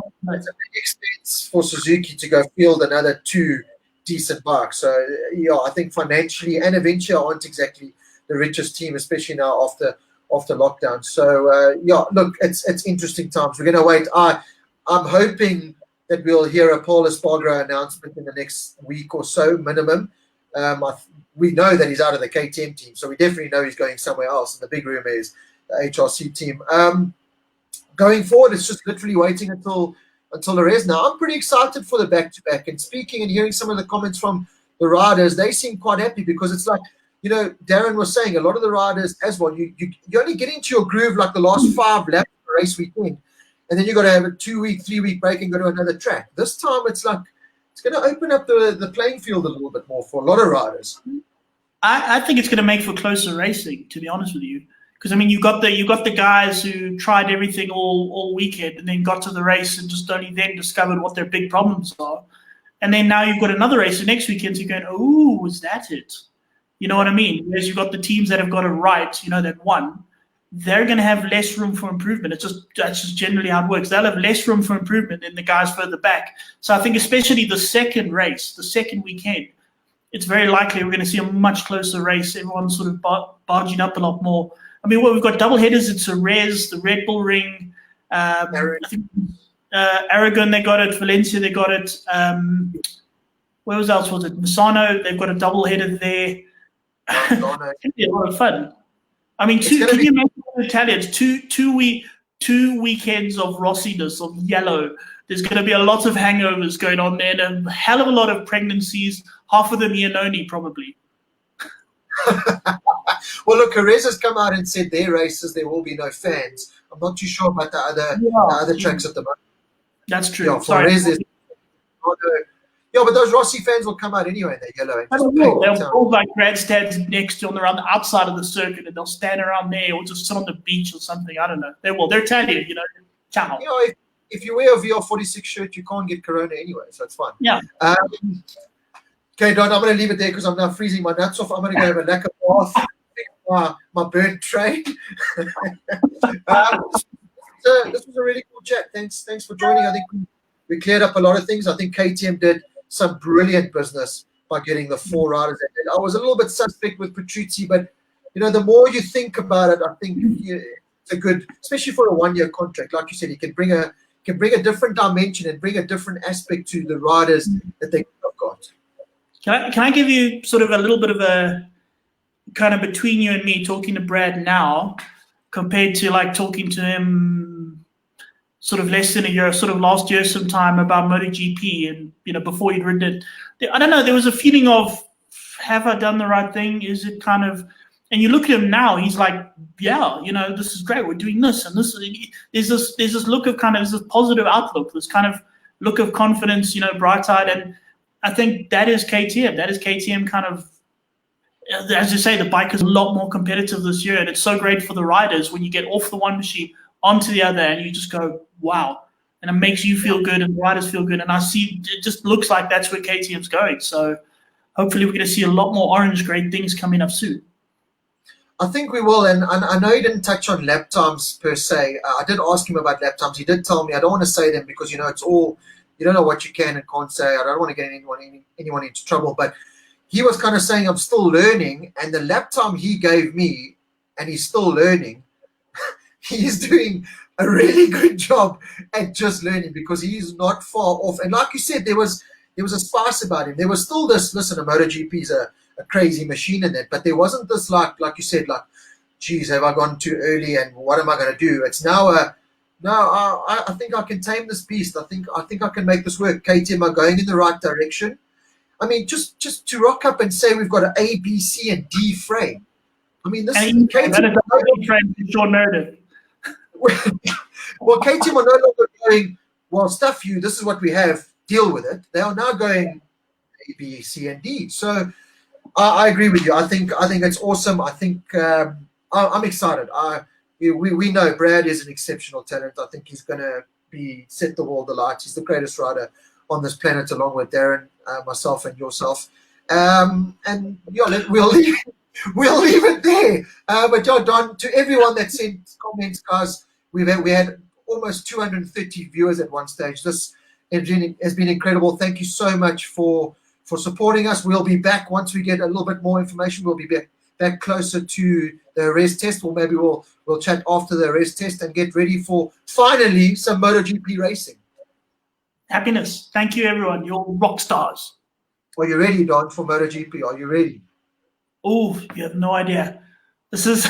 expense for Suzuki to go field another 2 decent bikes. So I think financially, and Avencia aren't exactly the richest team, especially now after lockdown. So look, it's interesting times. We're going to wait. I'm hoping that we'll hear a Paul Espargaro announcement in the next week or so, minimum. We know that he's out of the KTM team, so we definitely know he's going somewhere else. And the big rumor is the HRC team. Going forward, it's just literally waiting until until the rest. Now, I'm pretty excited for the back-to-back. And speaking and hearing some of the comments from the riders, they seem quite happy because it's like, Darren was saying, a lot of the riders as well, you only get into your groove like the last 5 laps of the race weekend. And then you got to have a 2-week, 3-week break and go to another track. This time it's like, it's going to open up the playing field a little bit more for a lot of riders. I think it's going to make for closer racing, to be honest with you. Because, I mean, you got the guys who tried everything all weekend and then got to the race and just only then discovered what their big problems are. And then now you've got another race the next weekend, so you're going, oh, is that it? You know what I mean? Whereas you've got the teams that have got it right, that won, they're going to have less room for improvement. That's just generally how it works. They'll have less room for improvement than the guys further back. So I think especially the second race, the second weekend, it's very likely we're going to see a much closer race. Everyone's sort of barging up a lot more. I mean, we've got double headers. It's a Res, the Red Bull Ring. I think Aragon, they got it. Valencia, they got it. Where else was it? Misano, they've got a double header there. It's going to be a lot of fun. I mean, can you imagine Italians? Two weekends of Rossiness, of yellow. There's going to be a lot of hangovers going on there, and a hell of a lot of pregnancies. Half of them Iannoni, probably. Well, look, Perez has come out and said their races there will be no fans. I'm not too sure about the other tracks at the moment. That's true. Yeah, for Perez, but those Rossi fans will come out anyway in their yellow. They'll all like grandstands next to on the outside of the circuit, and they'll stand around there or just sit on the beach or something. I don't know. They're Italian, Ciao. If you wear a VR46 shirt, you can't get corona anyway, so it's fine. Yeah. Okay, Don, I'm going to leave it there because I'm now freezing my nuts off. I'm going to go have a lacquer bath, my burnt tray. So this was a really cool chat. Thanks for joining. I think we cleared up a lot of things. I think KTM did some brilliant business by getting the 4 riders. I was a little bit suspect with Petrucci, but the more you think about it, I think it's a good, especially for a 1-year contract. Like you said, he can bring a different dimension and bring a different aspect to the riders that they have got. Can I give you sort of a little bit of a kind of between you and me talking to Brad now compared to like talking to him sort of less than a year, sort of last year sometime about MotoGP and, before he'd ridden it. I don't know, there was a feeling of, have I done the right thing? Is it kind of, and you look at him now, he's like, yeah, this is great. We're doing this and this. There's this look of kind of this positive outlook, this kind of look of confidence, bright-eyed. And I think that is KTM. That is KTM kind of, as you say, the bike is a lot more competitive this year. And it's so great for the riders when you get off the one machine onto the other and you just go, wow. And it makes you feel good and the riders feel good. And I see it just looks like that's where KTM's going. So hopefully we're going to see a lot more orange great things coming up soon. I think we will, and I know he didn't touch on lap times per se. I did ask him about lap times. He did tell me, I don't want to say them because, it's all, you don't know what you can and can't say. I don't want to get anyone into trouble, but he was kind of saying, I'm still learning, and the lap time he gave me, and he's still learning, he's doing a really good job at just learning because he's not far off. And like you said, there was a spice about him. There was still this, listen, a MotoGP is a crazy machine in that, but there wasn't this like you said, like, geez, have I gone too early and what am I going to do? It's now I think I can tame this beast. I think I can make this work. KTM are going in the right direction. I mean, just to rock up and say we've got an A, B, C, and D frame. I mean, this is KTM. Frame for Sean Meredith. Well, KTM are no longer going, well, stuff you, this is what we have, deal with it. They are now going A, B, C, and D. So I agree with you. I think it's awesome. I think I'm excited. We know Brad is an exceptional talent. I think he's going to set the world alight. He's the greatest rider on this planet, along with Darren, myself, and yourself. And yeah, we'll leave it there. But yeah, Don, to everyone that sent comments, guys, we had almost 230 viewers at one stage. This has been incredible. Thank you so much for supporting us. We'll be back once we get a little bit more information. We'll be back closer to the race test, or maybe we'll chat after the race test and get ready for finally some MotoGP racing. Happiness. Thank you, everyone. You're rock stars. Are you ready, Don, for MotoGP? Are you ready? Oh, you have no idea. This is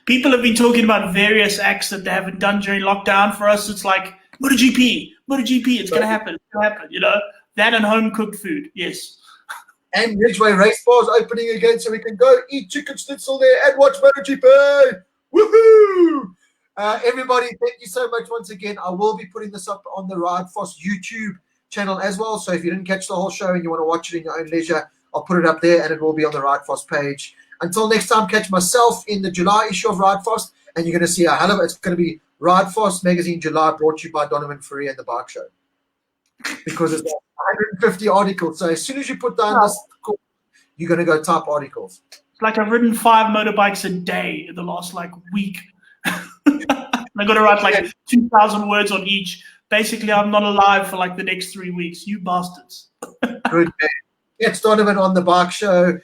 people have been talking about various acts that they haven't done during lockdown. For us, it's like MotoGP, it's going to happen. It's going to happen, that and home-cooked food, yes. And Ridgeway Race Bars opening again, so we can go eat chicken schnitzel there and watch MotoGP. Woohoo! Everybody, thank you so much once again. I will be putting this up on the Ride Fast YouTube channel as well. So if you didn't catch the whole show and you want to watch it in your own leisure, I'll put it up there and it will be on the Ride Fast page. Until next time, catch myself in the July issue of Ride Fast, and you're going to see a hell of it. It's going to be Ride Fast Magazine July, brought to you by Donovan Ferrier and the Bike Show. Because it's 150 articles. So as soon as you put down this, you're going to go type articles. It's like I've ridden 5 motorbikes a day in the last week. I got to write 2,000 words on each. Basically, I'm not alive for the next 3 weeks. You bastards. Good man. Catch Donovan on the Bike Show.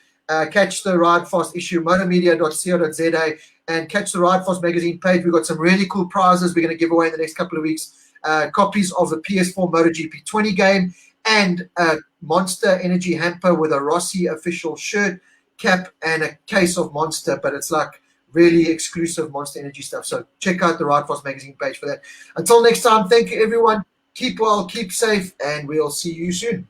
Catch the Ride Fast issue, motomedia.co.za, and catch the Ride Fast magazine page. We've got some really cool prizes we're going to give away in the next couple of weeks. Copies of the PS4 MotoGP 20 game and a Monster Energy hamper with a Rossi official shirt, cap, and a case of Monster, but it's really exclusive Monster Energy stuff. So check out the Ride Fast magazine page for that. Until next time, thank you, everyone. Keep well, keep safe, and we'll see you soon.